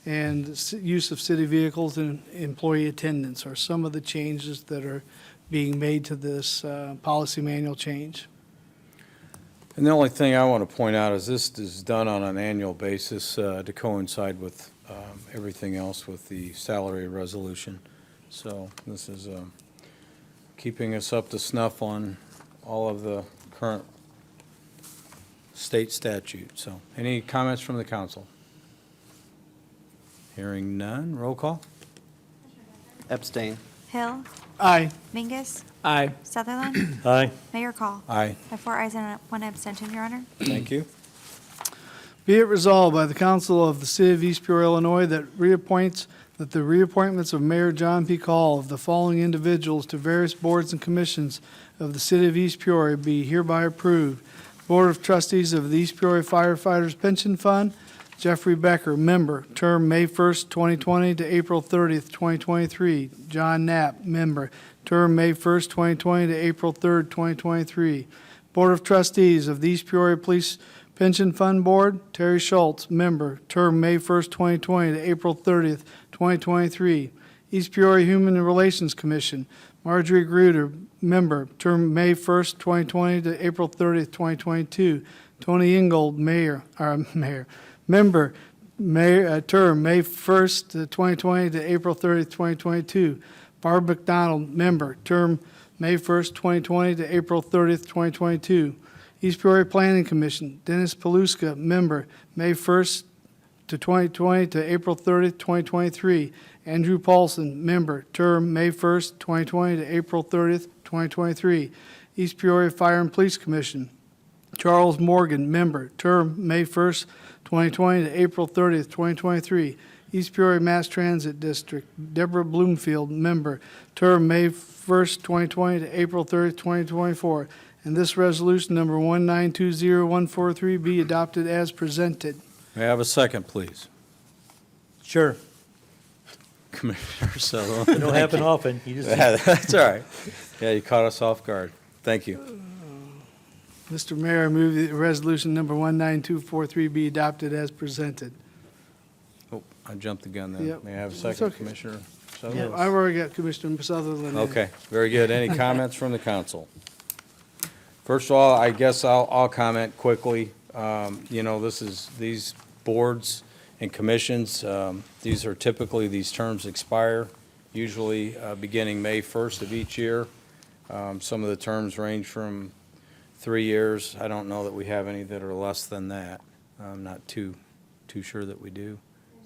and use of city vehicles and employee attendance are some of the changes that are being made to this policy manual change. And the only thing I want to point out is this is done on an annual basis to coincide with everything else with the salary resolution. So this is keeping us up to snuff on all of the current state statute. So any comments from the council? Hearing none, roll call. Abstain. Hill? Aye. Mingus? Aye. Sutherland? Aye. Mayor Call? Aye, By 4 ayes and 1 abstention, Your Honor. thank you. Be it resolved by the Council of the City of East Peoria, Illinois, that the reappointments of Mayor John P. Call of the following individuals to various boards and commissions of the City of East Peoria be hereby approved. Board of Trustees of the East Peoria Firefighters Pension Fund, Jeffrey Becker, member, term May 1st, 2020 to April 30th, 2023. John Knapp, member, term May 1st, 2020 to April 3rd, 2023. Board of Trustees of the East Peoria Police Pension Fund Board, Terry Schultz, member, term May 1st, 2020 to April 30th, 2023. East Peoria Human Relations Commission, Marjorie Gruder, member, term May 1st, 2020 to April 30th, 2022. Tony Ingold, member, term May 1st, 2020 to April 30th, 2022. Barb McDonald, member, term May 1st, 2020 to April 30th, 2022. East Peoria Planning Commission, Dennis Paluska, member, May 1st to 2020 to April 30th, 2023. Andrew Paulson, member, term May 1st, 2020 to April 30th, 2023. East Peoria Fire and Police Commission. Charles Morgan, member, term May 1st, 2020 to April 30th, 2023. East Peoria Mass Transit District, Deborah Bloomfield, member, term May 1st, 2020 to April 30th, 2024. And this resolution, number 1920143, be adopted as presented. May I have a second, please? Sure. Commissioner Sutherland. It don't happen often. You just, Yeah, that's all right. Yeah, you caught us off guard. Thank you. Mr. Mayor, I move that resolution number 19243 be adopted as presented. Oh, I jumped the gun there. Yep. May I have a It's second, okay. Commissioner I've Sutherland? already got Commissioner Sutherland in. Okay, very good. Any comments from the council? First of all, I guess I'll comment quickly. You know, these boards and commissions, these are typically, these terms expire, usually beginning May 1st of each year. Some of the terms range from 3 years. I don't know that we have any that are less than that. I'm not too sure that we do.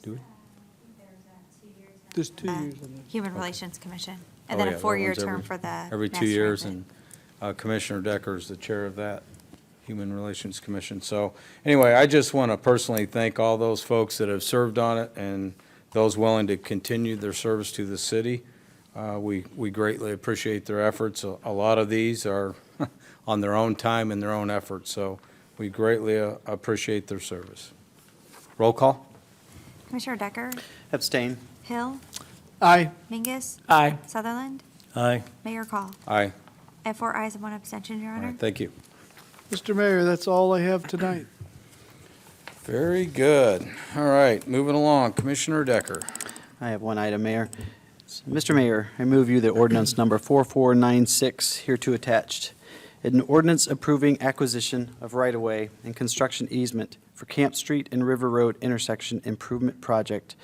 Do we? There's 2 Uh, years in there. Human Relations Commission, and Oh, then yeah, a that 4-year one's term every- for the. Every Mass 2 years, Transit. and Commissioner Decker is the chair of that Human Relations Commission. So anyway, I just want to personally thank all those folks that have served on it and those willing to continue their service to the city. We greatly appreciate their efforts. A lot of these are on their own time and their own efforts, so we greatly appreciate their service. Roll call? Commissioner Decker, Abstain. Hill, Aye. Mingus, Aye. Sutherland, aye. Mayor Call. Aye. I have 4 ayes and 1 abstention, Your All Honor. right, thank you. Mr. Mayor, that's all I have tonight. Very good. All right, moving along. Commissioner Decker. I have one item, Mayor. Mr. Mayor, I move you that ordinance number 4496, hereto attached, an ordinance approving acquisition of right-of-way and construction easement for Camp Street and River Road intersection improvement project,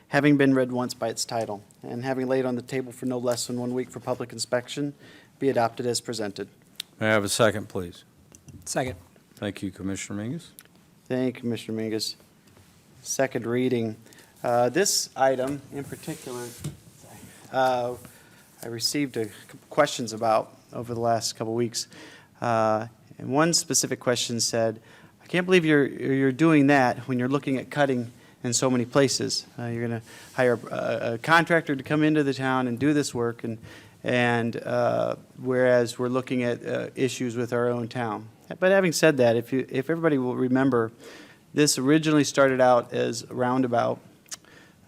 having been read once by its title, and having laid on the table for no less than 1 week for public inspection, be adopted as presented. May I have a second, please? Second. Thank you, Commissioner Mingus. Thank you, Mr. Mingus. Second reading. This item in particular, I received a couple questions about over the last couple weeks. And one specific question said, I can't believe you're doing that when you're looking at cutting in so many places. You're going to hire a contractor to come into the town and do this work, and whereas we're looking at issues with our own town. But having said that, if everybody will remember, this originally started out as a roundabout.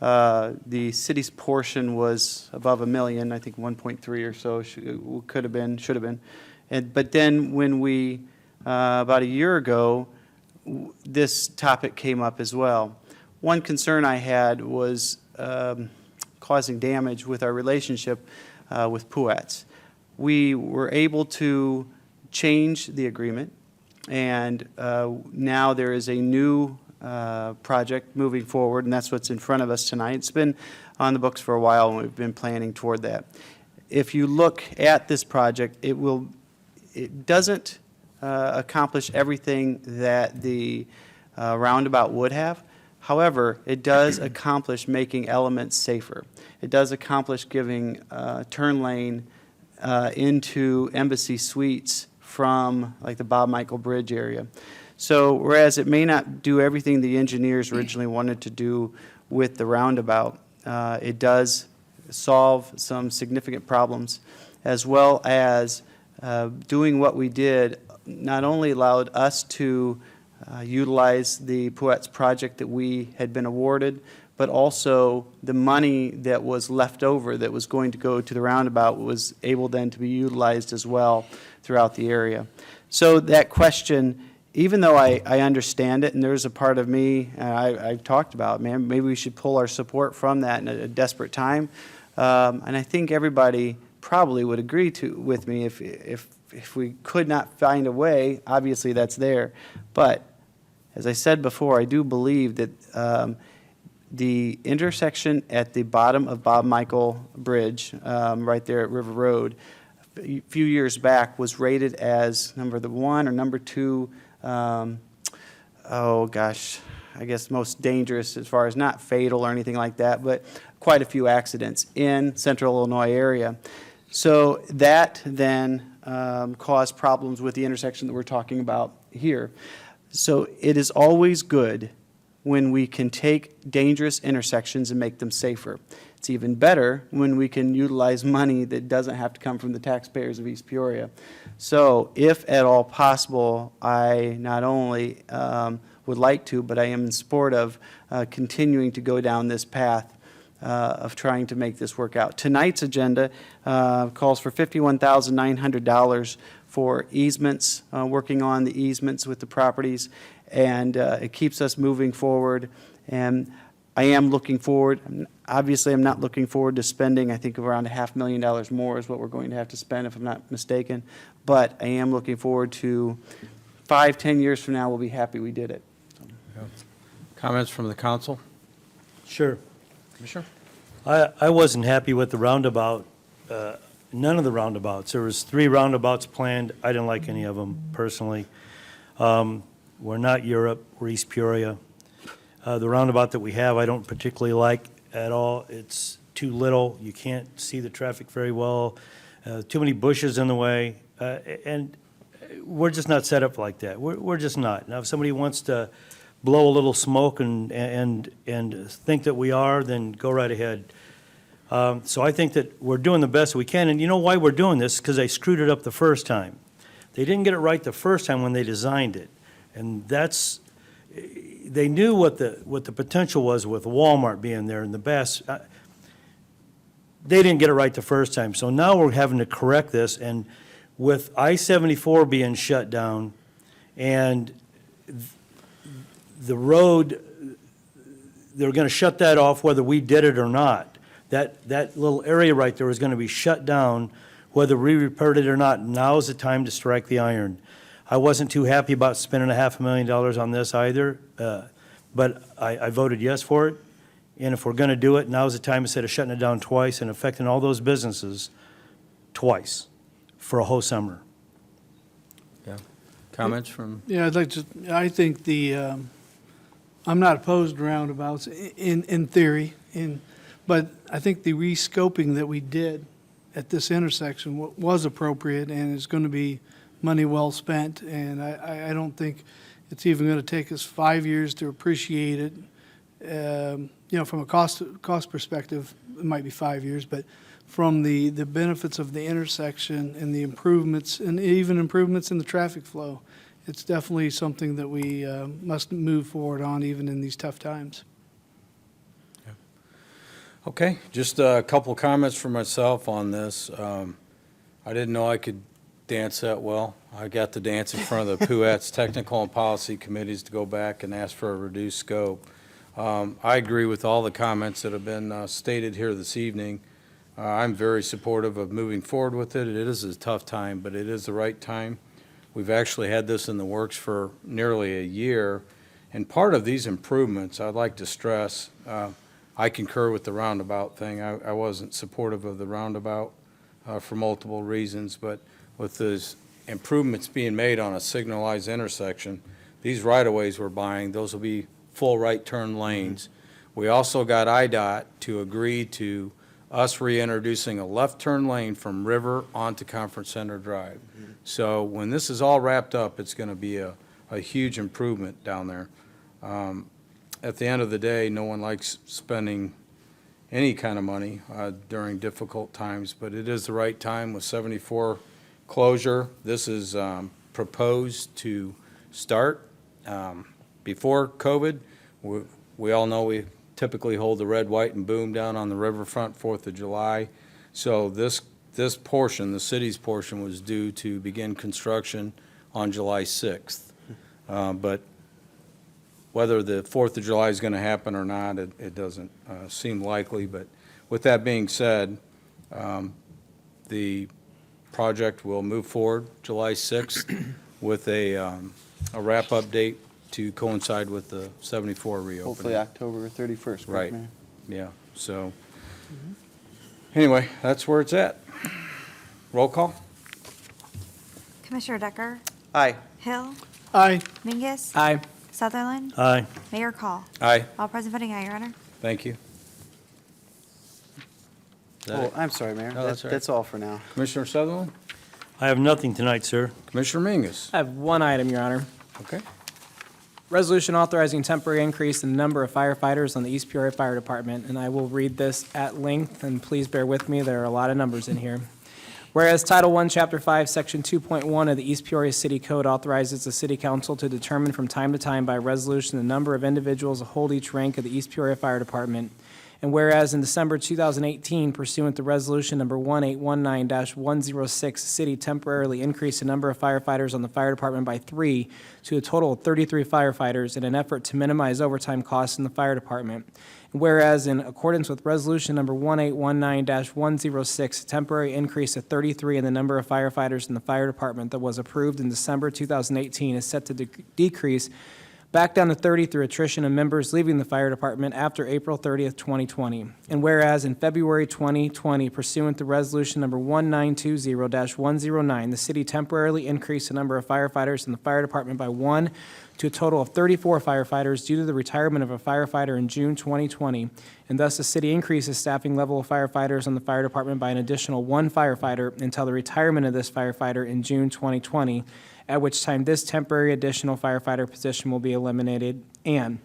The city's portion was above $1 million, I think 1.3 or so, could have been, should have been. But then when we, about a year ago, this topic came up as well. One concern I had was causing damage with our relationship with Puats. We were able to change the agreement, and now there is a new project moving forward, and that's what's in front of us tonight. It's been on the books for a while, and we've been planning toward that. If you look at this project, it doesn't accomplish everything that the roundabout would have. However, it does accomplish making elements safer. It does accomplish giving turn lane into Embassy Suites from like the Bob Michael Bridge area. So whereas it may not do everything the engineers originally wanted to do with the roundabout, it does solve some significant problems, as well as doing what we did not only allowed us to utilize the Puets project that we had been awarded, but also the money that was left over that was going to go to the roundabout was able then to be utilized as well throughout the area. So that question, even though I understand it, and there's a part of me, I've talked about, man, maybe we should pull our support from that in a desperate time. And I think everybody probably would agree with me if we could not find a way, obviously that's there. But as I said before, I do believe that the intersection at the bottom of Bob Michael Bridge, right there at River Road, a few years back was rated as number 1 or number 2, oh gosh, I guess most dangerous as far as not fatal or anything like that, but quite a few accidents in central Illinois area. So that then caused problems with the intersection that we're talking about here. So it is always good when we can take dangerous intersections and make them safer. It's even better when we can utilize money that doesn't have to come from the taxpayers of East Peoria. So if at all possible, I not only would like to, but I am in support of continuing to go down this path of trying to make this work out. Tonight's agenda calls for $51,900 for easements, working on the easements with the properties, and it keeps us moving forward. And I am looking forward, obviously I'm not looking forward to spending, I think around $500,000 more is what we're going to have to spend if I'm not mistaken, but I am looking forward to 5-10 years from now, we'll be happy we did it. Comments from the council? Sure. Commissioner? I wasn't happy with the roundabout, none of the roundabouts. There was 3 roundabouts planned. I didn't like any of them personally. We're not Europe, we're East Peoria. The roundabout that we have, I don't particularly like at all. It's too little. You can't see the traffic very well. Too many bushes in the way. And we're just not set up like that. We're just not. Now, if somebody wants to blow a little smoke and think that we are, then go right ahead. So I think that we're doing the best we can. And you know why we're doing this? Because they screwed it up the first time. They didn't get it right the first time when they designed it. And that's, they knew what the potential was with Walmart being there and the best. They didn't get it right the first time. So now we're having to correct this. And with I-74 being shut down and the road, they're going to shut that off whether we did it or not. That little area right there is going to be shut down whether we repaired it or not. Now is the time to strike the iron. I wasn't too happy about spending $500,000 on this either, but I voted yes for it. And if we're going to do it, now's the time instead of shutting it down twice and affecting all those businesses twice for a whole summer. Yeah. Comments from? Yeah, I think I'm not opposed to roundabouts in theory, but I think the rescoping that we did at this intersection was appropriate and is going to be money well spent, and I don't think it's even going to take us 5 years to appreciate it. From a cost perspective, it might be 5 years, but from the benefits of the intersection and the improvements, and even improvements in the traffic flow, it's definitely something that we must move forward on even in these tough times. Okay, just a couple comments for myself on this. I didn't know I could dance that well. I got to dance in front of the PUET's Technical and Policy Committees to go back and ask for a reduced scope. I agree with all the comments that have been stated here this evening. I'm very supportive of moving forward with it. It is a tough time, but it is the right time. We've actually had this in the works for nearly a year, and part of these improvements, I'd like to stress, I concur with the roundabout thing. I wasn't supportive of the roundabout for multiple reasons, but with those improvements being made on a signalized intersection, these right-of-ways we're buying, those will be full right turn lanes. We also got IDOT to agree to us reintroducing a left turn lane from River onto Conference Center Drive. So when this is all wrapped up, it's going to be a huge improvement down there. At the end of the day, no one likes spending any kind of money during difficult times, but it is the right time with 74 closure. This is proposed to start before COVID. We all know we typically hold the red, white, and boom down on the riverfront 4th of July. So this portion, the city's portion, was due to begin construction on July 6th. But whether the 4th of July is going to happen or not, it doesn't seem likely. But with that being said, the project will move forward July 6th with a wrap-up date to coincide with the 74 reopening. Hopefully October 31st. correct, Right. Mayor? Yeah, so, anyway, that's where it's at. Roll call? Commissioner Decker? Aye. Hill? Aye. Mingus? Aye. Sutherland? Aye. Mayor Call? Aye, All present voting aye, Your Honor. thank you. that Oh, it? I'm sorry, Mayor. No, that's all right. That's all for now. Commissioner Sutherland? I have nothing tonight, sir. Commissioner Mingus? I have one item, Your Honor. Okay. Resolution authorizing temporary increase in the number of firefighters on the East Peoria Fire Department, and I will read this at length, and please bear with me, there are a lot of numbers in here. Whereas Title I, Chapter 5, Section 2.1 of the East Peoria City Code authorizes the City Council to determine from time to time by resolution the number of individuals to hold each rank of the East Peoria Fire Department. And whereas in December 2018 pursuant to Resolution Number 1819-106, the city temporarily increased the number of firefighters on the fire department by 3 to a total of 33 firefighters in an effort to minimize overtime costs in the fire department. And whereas in accordance with Resolution Number 1819-106, a temporary increase of 33 in the number of firefighters in the fire department that was approved in December 2018 is set to decrease back down to 30 through attrition of members leaving the fire department after April 30th, 2020. And whereas in February 2020, pursuant to Resolution Number 1920-109, the city temporarily increased the number of firefighters in the fire department by 1 to a total of 34 firefighters due to the retirement of a firefighter in June 2020. And thus, the city increased the staffing level of firefighters on the fire department by an additional 1 firefighter until the retirement of this firefighter in June 2020, at which time this temporary additional firefighter position will be eliminated. And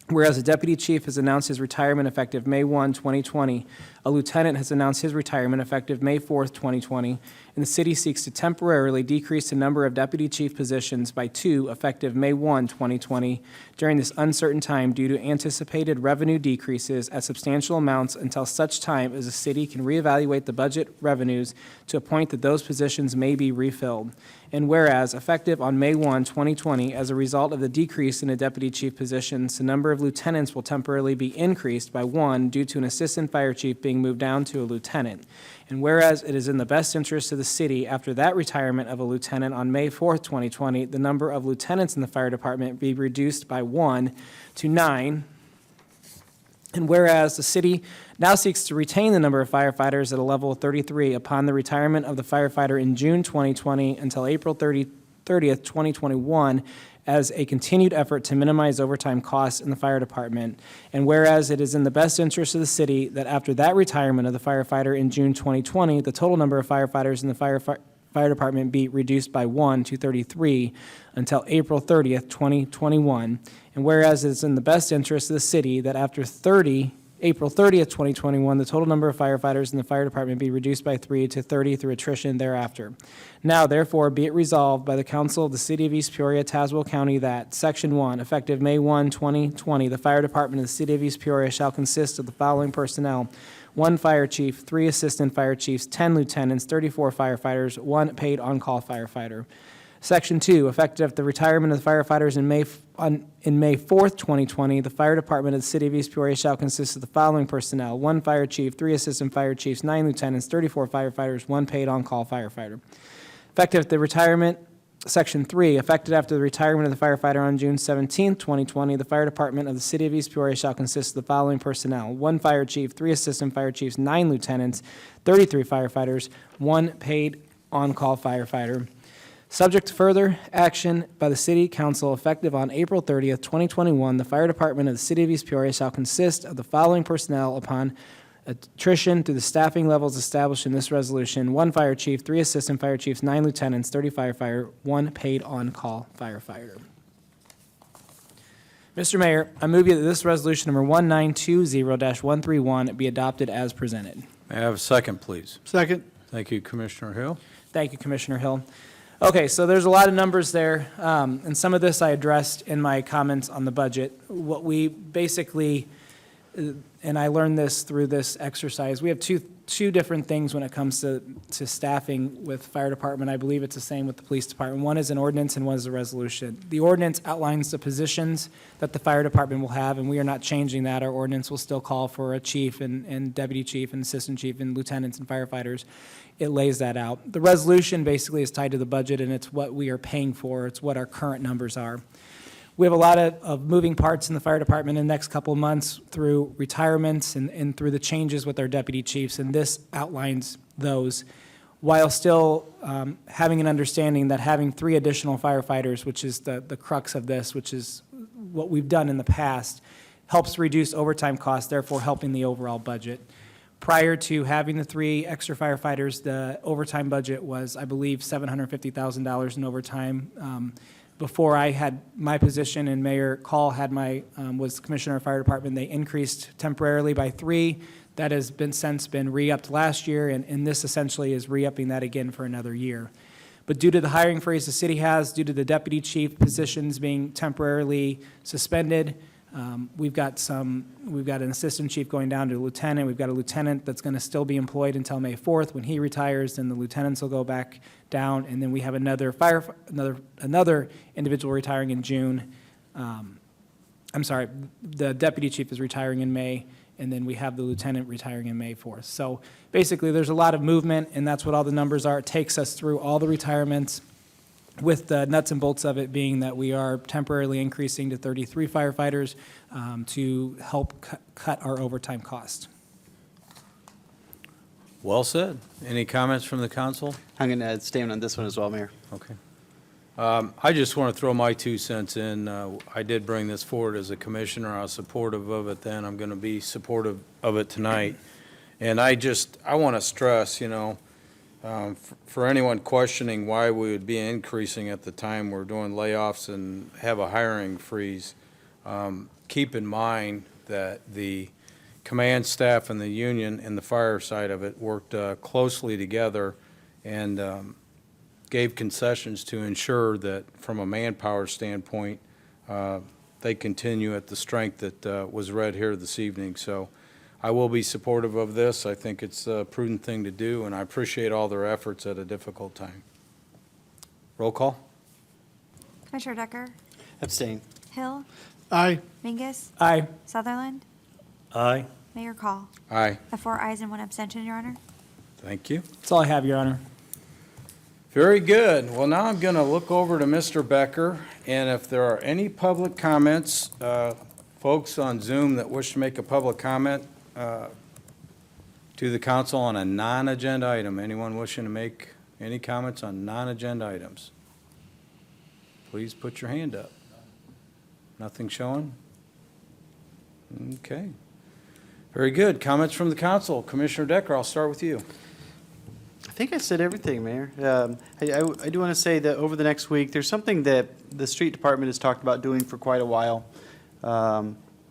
whereas a deputy chief has announced his retirement effective May 1, 2020, a lieutenant has announced his retirement effective May 4, 2020, and the city seeks to temporarily decrease the number of deputy chief positions by 2 effective May 1, 2020, during this uncertain time due to anticipated revenue decreases at substantial amounts until such time as the city can reevaluate the budget revenues to a point that those positions may be refilled. And whereas, effective on May 1, 2020, as a result of the decrease in the deputy chief positions, the number of lieutenants will temporarily be increased by 1 due to an assistant fire chief being moved down to a lieutenant. And whereas it is in the best interest of the city, after that retirement of a lieutenant on May 4, 2020, the number of lieutenants in the fire department be reduced by 1 to 9. And whereas the city now seeks to retain the number of firefighters at a level of 33 upon the retirement of the firefighter in June 2020 until April 30th, 2021, as a continued effort to minimize overtime costs in the fire department. And whereas it is in the best interest of the city that after that retirement of the firefighter in June 2020, the total number of firefighters in the fire department be reduced by 1 to 33 until April 30th, 2021. And whereas it is in the best interest of the city that after April 30th, 2021, the total number of firefighters in the fire department be reduced by 3 to 30 through attrition thereafter. Now, therefore, be it resolved by the Council of the City of East Peoria, Tazewell County that, Section 1, effective May 1, 2020, the fire department of the City of East Peoria shall consist of the following personnel: 1 fire chief, 3 assistant fire chiefs, 10 lieutenants, 34 firefighters, 1 paid on-call firefighter. Section 2, effective at the retirement of the firefighters in May 4th, 2020, the fire department of the City of East Peoria shall consist of the following personnel: 1 fire chief, 3 assistant fire chiefs, 9 lieutenants, 34 firefighters, 1 paid on-call firefighter. Effective at the retirement, Section 3, effective after the retirement of the firefighter on June 17th, 2020, the fire department of the City of East Peoria shall consist of the following personnel: 1 fire chief, 3 assistant fire chiefs, 9 lieutenants, 33 firefighters, 1 paid on-call firefighter. Subject to further action by the City Council effective on April 30th, 2021, the Fire Department of the City of East Peoria shall consist of the following personnel upon attrition through the staffing levels established in this resolution: 1 fire chief, 3 assistant fire chiefs, 9 lieutenants, 30 firefighter, 1 paid on-call firefighter. Mr. Mayor, I move that this resolution number 1920-131 be adopted as presented. May I have a second, please? Second. Thank you, Commissioner Hill. Thank you, Commissioner Hill. Okay, so there's a lot of numbers there, and some of this I addressed in my comments on the budget. What we basically, and I learned this through this exercise, we have two different things when it comes to staffing with fire department. I believe it's the same with the police department. One is an ordinance and one is a resolution. The ordinance outlines the positions that the fire department will have, and we are not changing that. Our ordinance will still call for a chief and deputy chief and assistant chief and lieutenants and firefighters. It lays that out. The resolution basically is tied to the budget, and it's what we are paying for. It's what our current numbers are. We have a lot of moving parts in the fire department in the next couple of months through retirements and through the changes with our deputy chiefs, and this outlines those, while still having an understanding that having 3 additional firefighters, which is the crux of this, which is what we've done in the past, helps reduce overtime costs, therefore helping the overall budget. Prior to having the 3 extra firefighters, the overtime budget was, I believe, $750,000 in overtime. Before I had my position and Mayor Call had was Commissioner of Fire Department, they increased temporarily by 3. That has since been re-upped last year, and this essentially is re-upping that again for another year. But due to the hiring freeze the city has, due to the deputy chief positions being temporarily suspended, we've got an assistant chief going down to lieutenant. We've got a lieutenant that's going to still be employed until May 4th. When he retires, then the lieutenants will go back down, and then we have another individual retiring in June. I'm sorry, the deputy chief is retiring in May, and then we have the lieutenant retiring in May 4th. So basically, there's a lot of movement, and that's what all the numbers are. It takes us through all the retirements, with the nuts and bolts of it being that we are temporarily increasing to 33 firefighters to help cut our overtime cost. Well said. Any comments from the council? I'm going to stand on this one as well, Mayor. Okay. I just want to throw my 2 cents in. I did bring this forward as a commissioner. I was supportive of it then. I'm going to be supportive of it tonight. And I want to stress, for anyone questioning why we would be increasing at the time we're doing layoffs and have a hiring freeze, keep in mind that the command staff and the union and the fire side of it worked closely together and gave concessions to ensure that from a manpower standpoint, they continue at the strength that was read here this evening. So I will be supportive of this. I think it's a prudent thing to do, and I appreciate all their efforts at a difficult time. Roll call? Commissioner Decker? Abstain. Hill? Aye. Mingus? Aye. Sutherland? Aye. Mayor Call? Aye. The 4 ayes and 1 abstention, Your Honor. Thank you. That's all I have, Your Honor. Very good. Well, now I'm going to look over to Mr. Becker, and if there are any public comments, folks on Zoom that wish to make a public comment to the council on a non-agenda item, anyone wishing to make any comments on non-agenda items? Please put your hand up. Nothing showing? Okay. Very good. Comments from the council. Commissioner Decker, I'll start with you. I think I said everything, Mayor. I do want to say that over the next week, there's something that the street department has talked about doing for quite a while.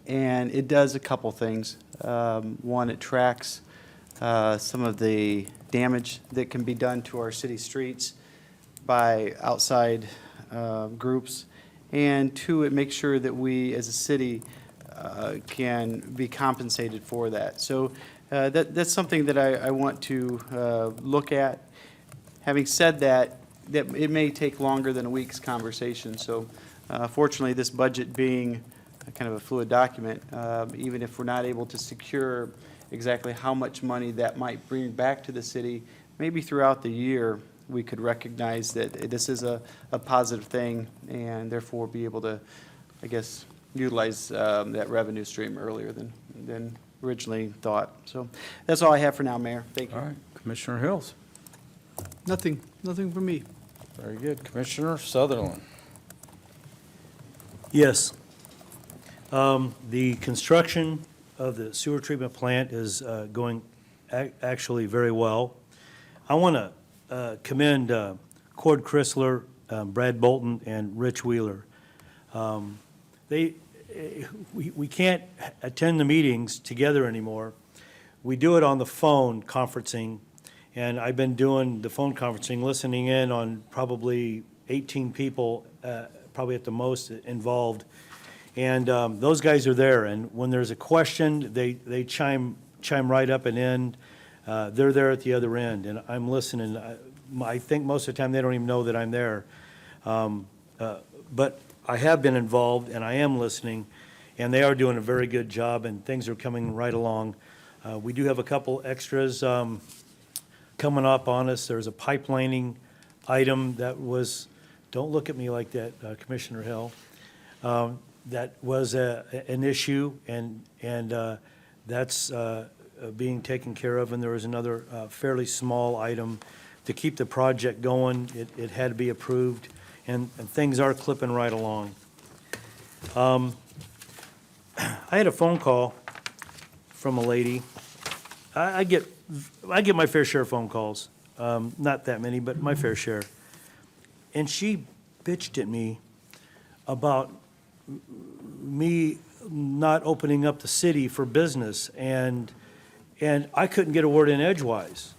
And it does a couple things. One, it tracks some of the damage that can be done to our city streets by outside groups. And 2, it makes sure that we, as a city, can be compensated for that. So that's something that I want to look at. Having said that, it may take longer than a week's conversation. So fortunately, this budget being kind of a fluid document, even if we're not able to secure exactly how much money that might bring back to the city, maybe throughout the year, we could recognize that this is a positive thing and therefore be able to, I guess, utilize that revenue stream earlier than originally thought. So that's all I have for now, Mayor. Thank you. All right. Commissioner Hills. Nothing from me. Very good. Commissioner Sutherland. Yes. The construction of the sewer treatment plant is going actually very well. I want to commend Cord Chrysler, Brad Bolton, and Rich Wheeler. We can't attend the meetings together anymore. We do it on the phone conferencing, and I've been doing the phone conferencing, listening in on probably 18 people, probably at the most involved. And those guys are there, and when there's a question, they chime right up and in. They're there at the other end, and I'm listening. I think most of the time they don't even know that I'm there. But I have been involved, and I am listening, and they are doing a very good job, and things are coming right along. We do have a couple extras coming up on us. There's a pipelining item that was, don't look at me like that, Commissioner Hill. That was an issue, and that's being taken care of. And there was another fairly small item to keep the project going. It had to be approved, and things are clipping right along. I had a phone call from a lady I get my fair share of phone calls, not that many, but my fair share. And she bitched at me about me not opening up the city for business, and I couldn't get a word in edgewise.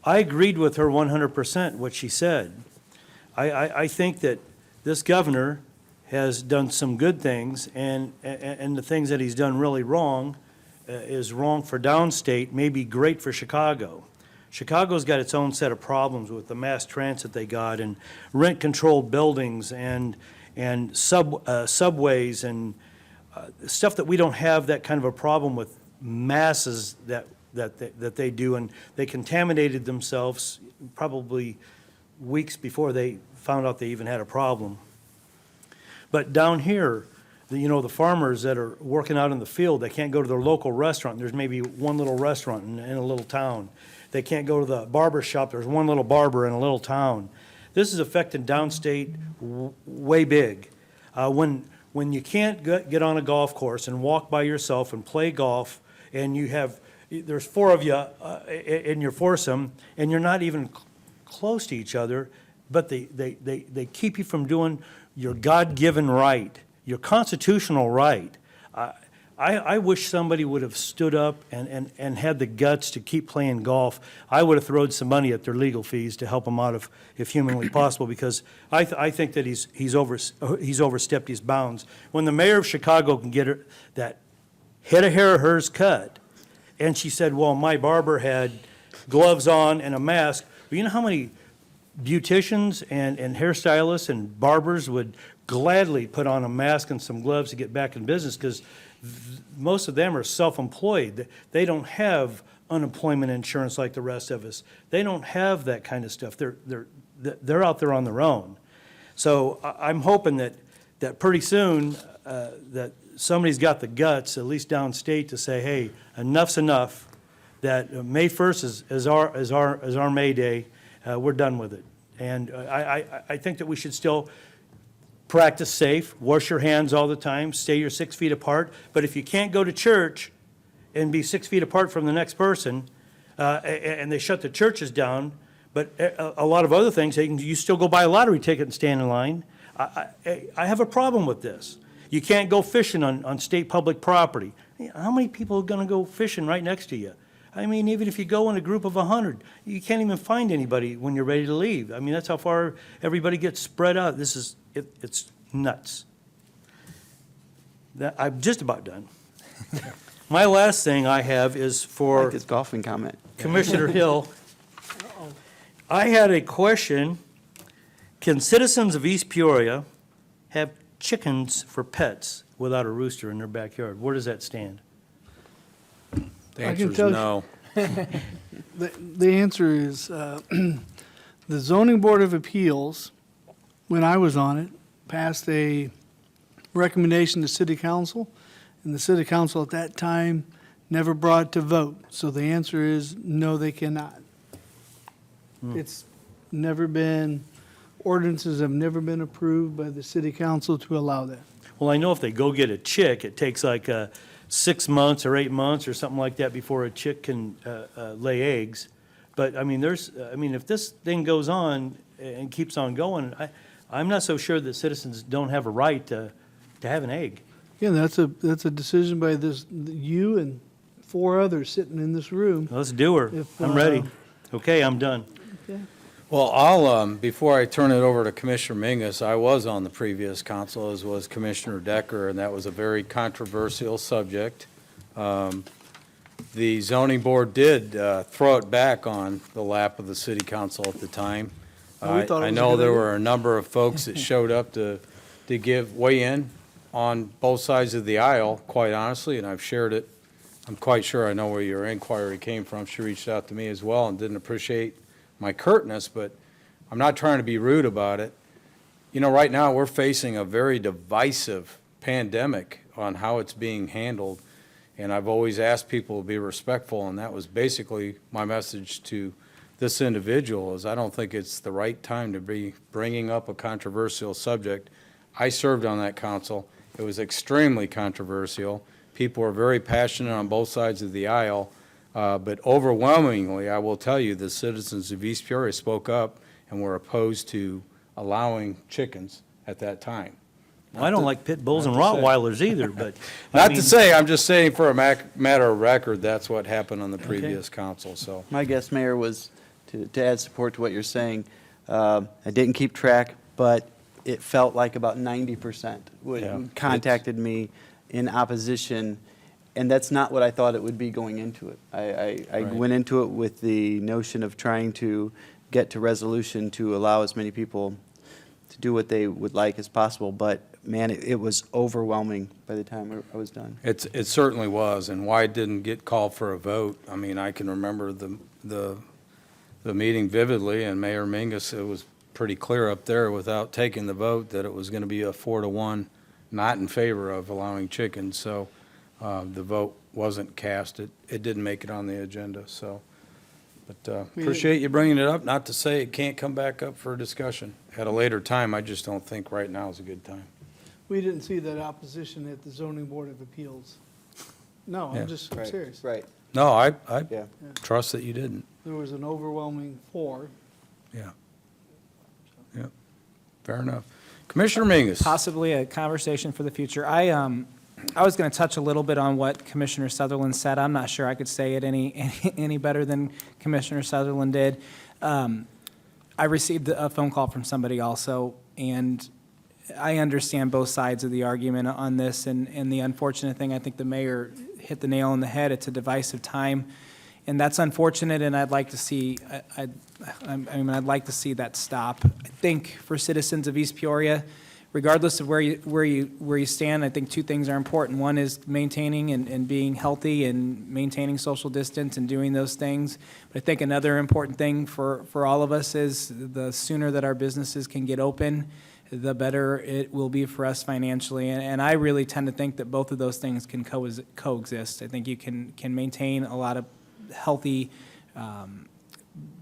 I agreed with her 100% what she said. I think that this governor has done some good things, and the things that he's done really wrong is wrong for downstate, maybe great for Chicago. Chicago's got its own set of problems with the mass transit they got, and rent-controlled buildings, and subways, and stuff that we don't have that kind of a problem with masses that they do, and they contaminated themselves probably weeks before they found out they even had a problem. But down here, the farmers that are working out in the field, they can't go to their local restaurant. There's maybe one little restaurant in a little town. They can't go to the barber shop. There's one little barber in a little town. This is affecting downstate way big. When you can't get on a golf course and walk by yourself and play golf, and there's 4 of you in your foursome, and you're not even close to each other, but they keep you from doing your God-given right, your constitutional right. I wish somebody would have stood up and had the guts to keep playing golf. I would have thrown some money at their legal fees to help them out if humanly possible, because I think that he's overstepped his bounds. When the mayor of Chicago can get that head of hair of hers cut, and she said, well, my barber had gloves on and a mask. Well, you know how many beauticians and hairstylists and barbers would gladly put on a mask and some gloves to get back in business, because most of them are self-employed. They don't have unemployment insurance like the rest of us. They don't have that kind of stuff. They're out there on their own. So I'm hoping that pretty soon that somebody's got the guts, at least downstate, to say, hey, enough's enough. That May 1st is our May Day. We're done with it. And I think that we should still practice safe, wash your hands all the time, stay your 6 feet apart. But if you can't go to church and be 6 feet apart from the next person, and they shut the churches down, but a lot of other things, you still go buy a lottery ticket and stand in line. I have a problem with this. You can't go fishing on state public property. How many people are going to go fishing right next to you? I mean, even if you go in a group of 100, you can't even find anybody when you're ready to leave. I mean, that's how far everybody gets spread out. It's nuts. I'm just about done. My last thing I have is I for like this golfing comment. Commissioner Hill. I had a question. Can citizens of East Peoria have chickens for pets without a rooster in their backyard? Where does that stand? The I answer can is tell you- no. The answer is, the zoning board of appeals, when I was on it, passed a recommendation to city council, and the city council at that time never brought it to vote. So the answer is, no, they cannot. It's never been, ordinances have never been approved by the city council to allow that. Well, I know if they go get a chick, it takes like 6 months or 8 months or something like that before a chick can lay eggs. But, I mean, if this thing goes on and keeps on going, I'm not so sure that citizens don't have a right to have an egg. Yeah, that's a decision by you and 4 others sitting in this room. Let's do her. If, I'm ready. Okay, I'm done. Well, I'll, before I turn it over to Commissioner Mingus, I was on the previous council, as was Commissioner Decker, and that was a very controversial subject. The zoning board did throw it back on the lap of the city council at the time. Oh, we thought it I was a know good there idea. were a number of folks that showed up to weigh in on both sides of the aisle, quite honestly, and I've shared it. I'm quite sure I know where your inquiry came from. She reached out to me as well and didn't appreciate my curtness, but I'm not trying to be rude about it. You know, right now, we're facing a very divisive pandemic on how it's being handled, and I've always asked people to be respectful, and that was basically my message to this individual, is I don't think it's the right time to be bringing up a controversial subject. I served on that council. It was extremely controversial. People were very passionate on both sides of the aisle. But overwhelmingly, I will tell you, the citizens of East Peoria spoke up and were opposed to allowing chickens at that time. Well, I don't like pit bulls and not to say. Rottweilers either, but. I Not mean, to say, I'm just saying for a matter of record, that's what happened on the previous council, so. My guess, Mayor, was to add support to what you're saying. I didn't keep track, but it felt like about 90% Yeah. contacted me in opposition, and that's not what I thought it would be going into it. I Right. went into it with the notion of trying to get to resolution to allow as many people to do what they would like as possible, but man, it was overwhelming by the time I was done. It certainly was, and why it didn't get called for a vote, I mean, I can remember the meeting vividly, and Mayor Mingus, it was pretty clear up there without taking the vote that it was going to be a 4-1, not in favor of allowing chickens, so the vote wasn't cast. It didn't make it on the agenda, so. But appreciate you bringing it up, not to say it can't come back up for discussion at a later time. I just don't think right now is a good time. We didn't see that opposition at the zoning board of appeals. No, Yeah. I'm just I'm serious. Right, No, I yeah. trust that you didn't. There was an overwhelming 4. Yeah. Yeah. Fair enough. Commissioner Mingus. Possibly a conversation for the future. I was going to touch a little bit on what Commissioner Sutherland said. I'm not sure I could say it any better than Commissioner Sutherland did. I received a phone call from somebody also, and I understand both sides of the argument on this, and the unfortunate thing, I think the mayor hit the nail on the head. It's a divisive time, and that's unfortunate, and I'd like to see, I'd like to see that stop. I think for citizens of East Peoria, regardless of where you stand, I think two things are important. One is maintaining and being healthy and maintaining social distance and doing those things. But I think another important thing for all of us is the sooner that our businesses can get open, the better it will be for us financially. And I really tend to think that both of those things can coexist. I think you can maintain a lot of healthy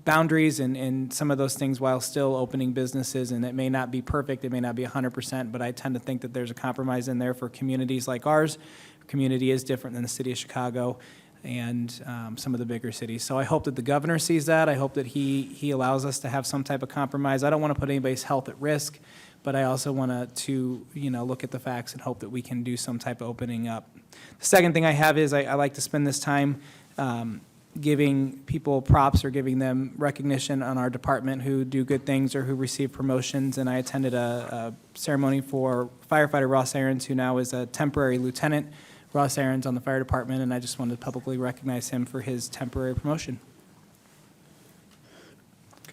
boundaries and some of those things while still opening businesses, and it may not be perfect, it may not be 100%, but I tend to think that there's a compromise in there for communities like ours. Our community is different than the city of Chicago and some of the bigger cities. So I hope that the governor sees that. I hope that he allows us to have some type of compromise. I don't want to put anybody's health at risk, but I also want to look at the facts and hope that we can do some type of opening up. The second thing I have is I like to spend this time giving people props or giving them recognition on our department who do good things or who receive promotions. And I attended a ceremony for firefighter Ross Aarons, who now is a temporary lieutenant. Ross Aarons on the fire department, and I just wanted to publicly recognize him for his temporary promotion.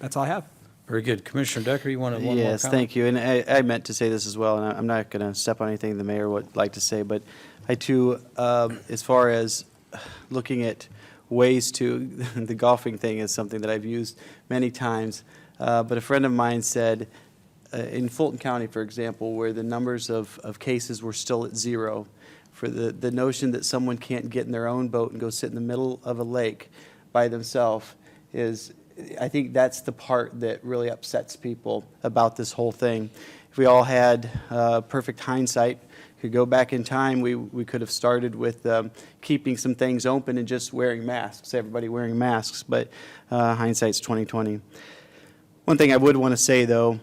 That's all I have. Very good. Commissioner Decker, you wanted one more comment? Yes, thank you. And I meant to say this as well, and I'm not going to step on anything the mayor would like to say, but I too, as far as looking at ways to, the golfing thing is something that I've used many times, but a friend of mine said, in Fulton County, for example, where the numbers of cases were still at 0, for the notion that someone can't get in their own boat and go sit in the middle of a lake by themselves is, I think that's the part that really upsets people about this whole thing. If we all had perfect hindsight, could go back in time, we could have started with keeping some things open and just wearing masks, everybody wearing masks, but hindsight's 20/20. One thing I would want to say, though,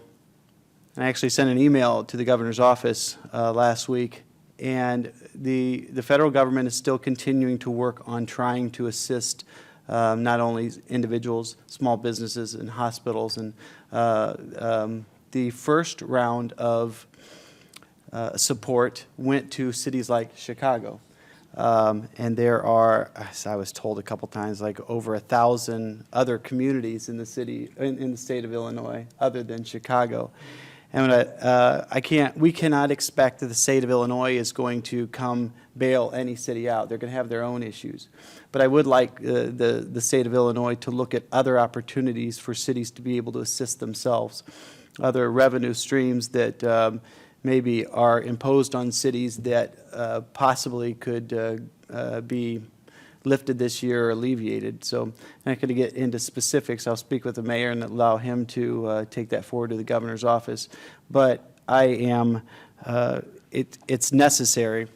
I actually sent an email to the governor's office last week, and the federal government is still continuing to work on trying to assist not only individuals, small businesses, and hospitals. And the first round of support went to cities like Chicago. And there are, as I was told a couple times, like over 1,000 other communities in the city, in the state of Illinois, other than Chicago. And we cannot expect that the state of Illinois is going to come bail any city out. They're going to have their own issues. But I would like the state of Illinois to look at other opportunities for cities to be able to assist themselves, other revenue streams that maybe are imposed on cities that possibly could be lifted this year or alleviated. So I'm not going to get into specifics. I'll speak with the mayor and allow him to take that forward to the governor's office. But I am, it's necessary.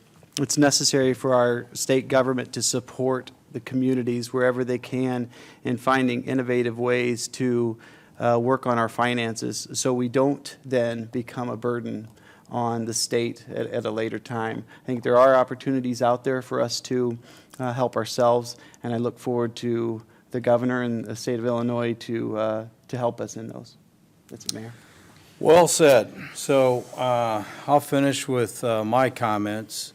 It's necessary for our state government to support the communities wherever they can in finding innovative ways to work on our finances so we don't then become a burden on the state at a later time. I think there are opportunities out there for us to help ourselves, and I look forward to the governor and the state of Illinois to help us in those. That's it, Mayor. Well said. So I'll finish with my comments.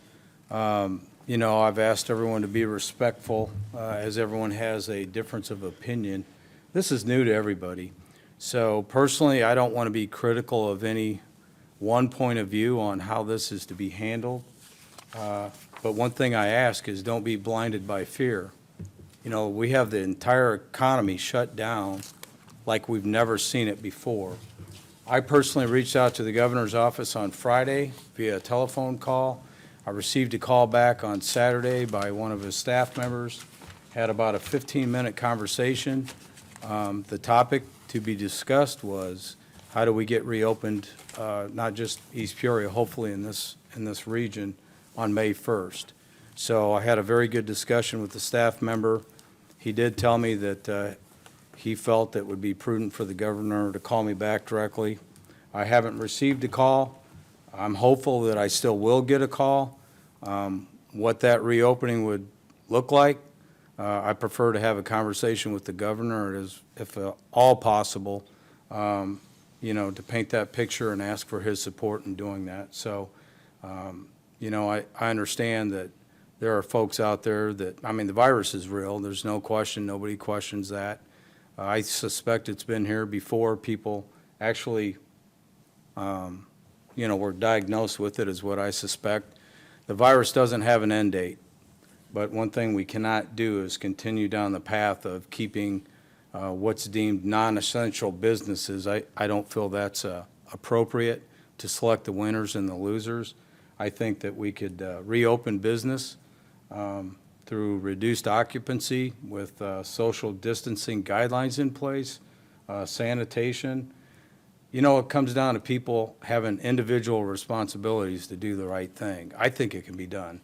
You know, I've asked everyone to be respectful, as everyone has a difference of opinion. This is new to everybody. So personally, I don't want to be critical of any one point of view on how this is to be handled. But one thing I ask is don't be blinded by fear. You know, we have the entire economy shut down like we've never seen it before. I personally reached out to the governor's office on Friday via a telephone call. I received a call back on Saturday by one of his staff members, had about a 15-minute conversation. The topic to be discussed was how do we get reopened, not just East Peoria, hopefully in this region, on May 1st. So I had a very good discussion with the staff member. He did tell me that he felt it would be prudent for the governor to call me back directly. I haven't received a call. I'm hopeful that I still will get a call. What that reopening would look like, I prefer to have a conversation with the governor, if at all possible, you know, to paint that picture and ask for his support in doing that. So, you know, I understand that there are folks out there that, I mean, the virus is real. There's no question. Nobody questions that. I suspect it's been here before people actually, you know, were diagnosed with it, is what I suspect. The virus doesn't have an end date, but one thing we cannot do is continue down the path of keeping what's deemed non-essential businesses. I don't feel that's appropriate to select the winners and the losers. I think that we could reopen business through reduced occupancy with social distancing guidelines in place, sanitation. You know, it comes down to people having individual responsibilities to do the right thing. I think it can be done,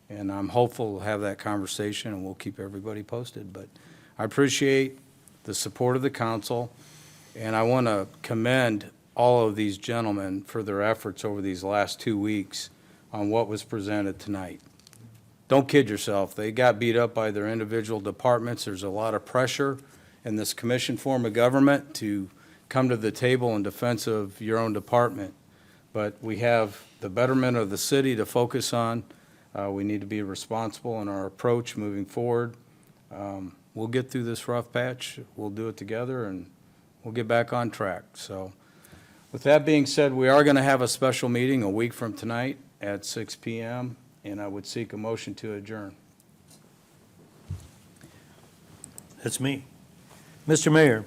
and I'm hopeful we'll have that conversation, and we'll keep everybody posted. But I appreciate the support of the council, and I want to commend all of these gentlemen for their efforts over these last 2 weeks on what was presented tonight. Don't kid yourself. They got beat up by their individual departments. There's a lot of pressure in this commission form of government to come to the table in defense of your own department. But we have the betterment of the city to focus on. We need to be responsible in our approach moving forward. We'll get through this rough patch. We'll do it together, and we'll get back on track. So with that being said, we are going to have a special meeting a week from tonight at 6 p.m., and I would seek a motion to adjourn. That's me. Mr. Mayor,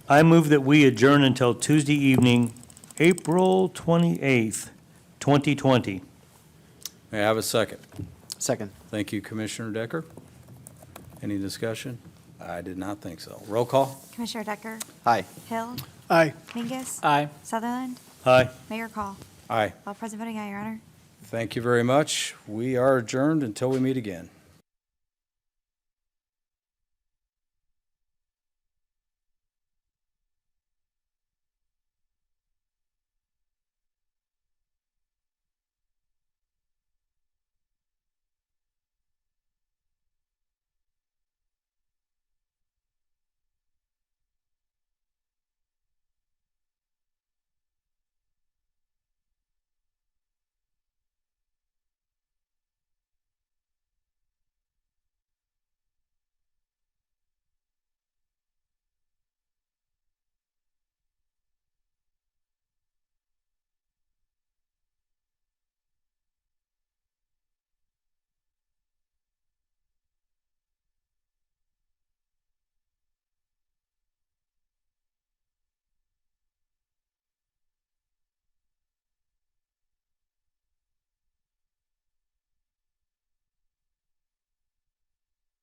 I move that we adjourn until Tuesday evening, April 28th, 2020. May I have a second? Second. Thank you, Commissioner Decker. Any discussion? I did not think so. Roll call? Commissioner Decker? Aye. Hill? Aye. Mingus? Aye. Sutherland? Aye. Mayor Call? Aye. All present voting aye, Your Honor. Thank you very much. We are adjourned until we meet again.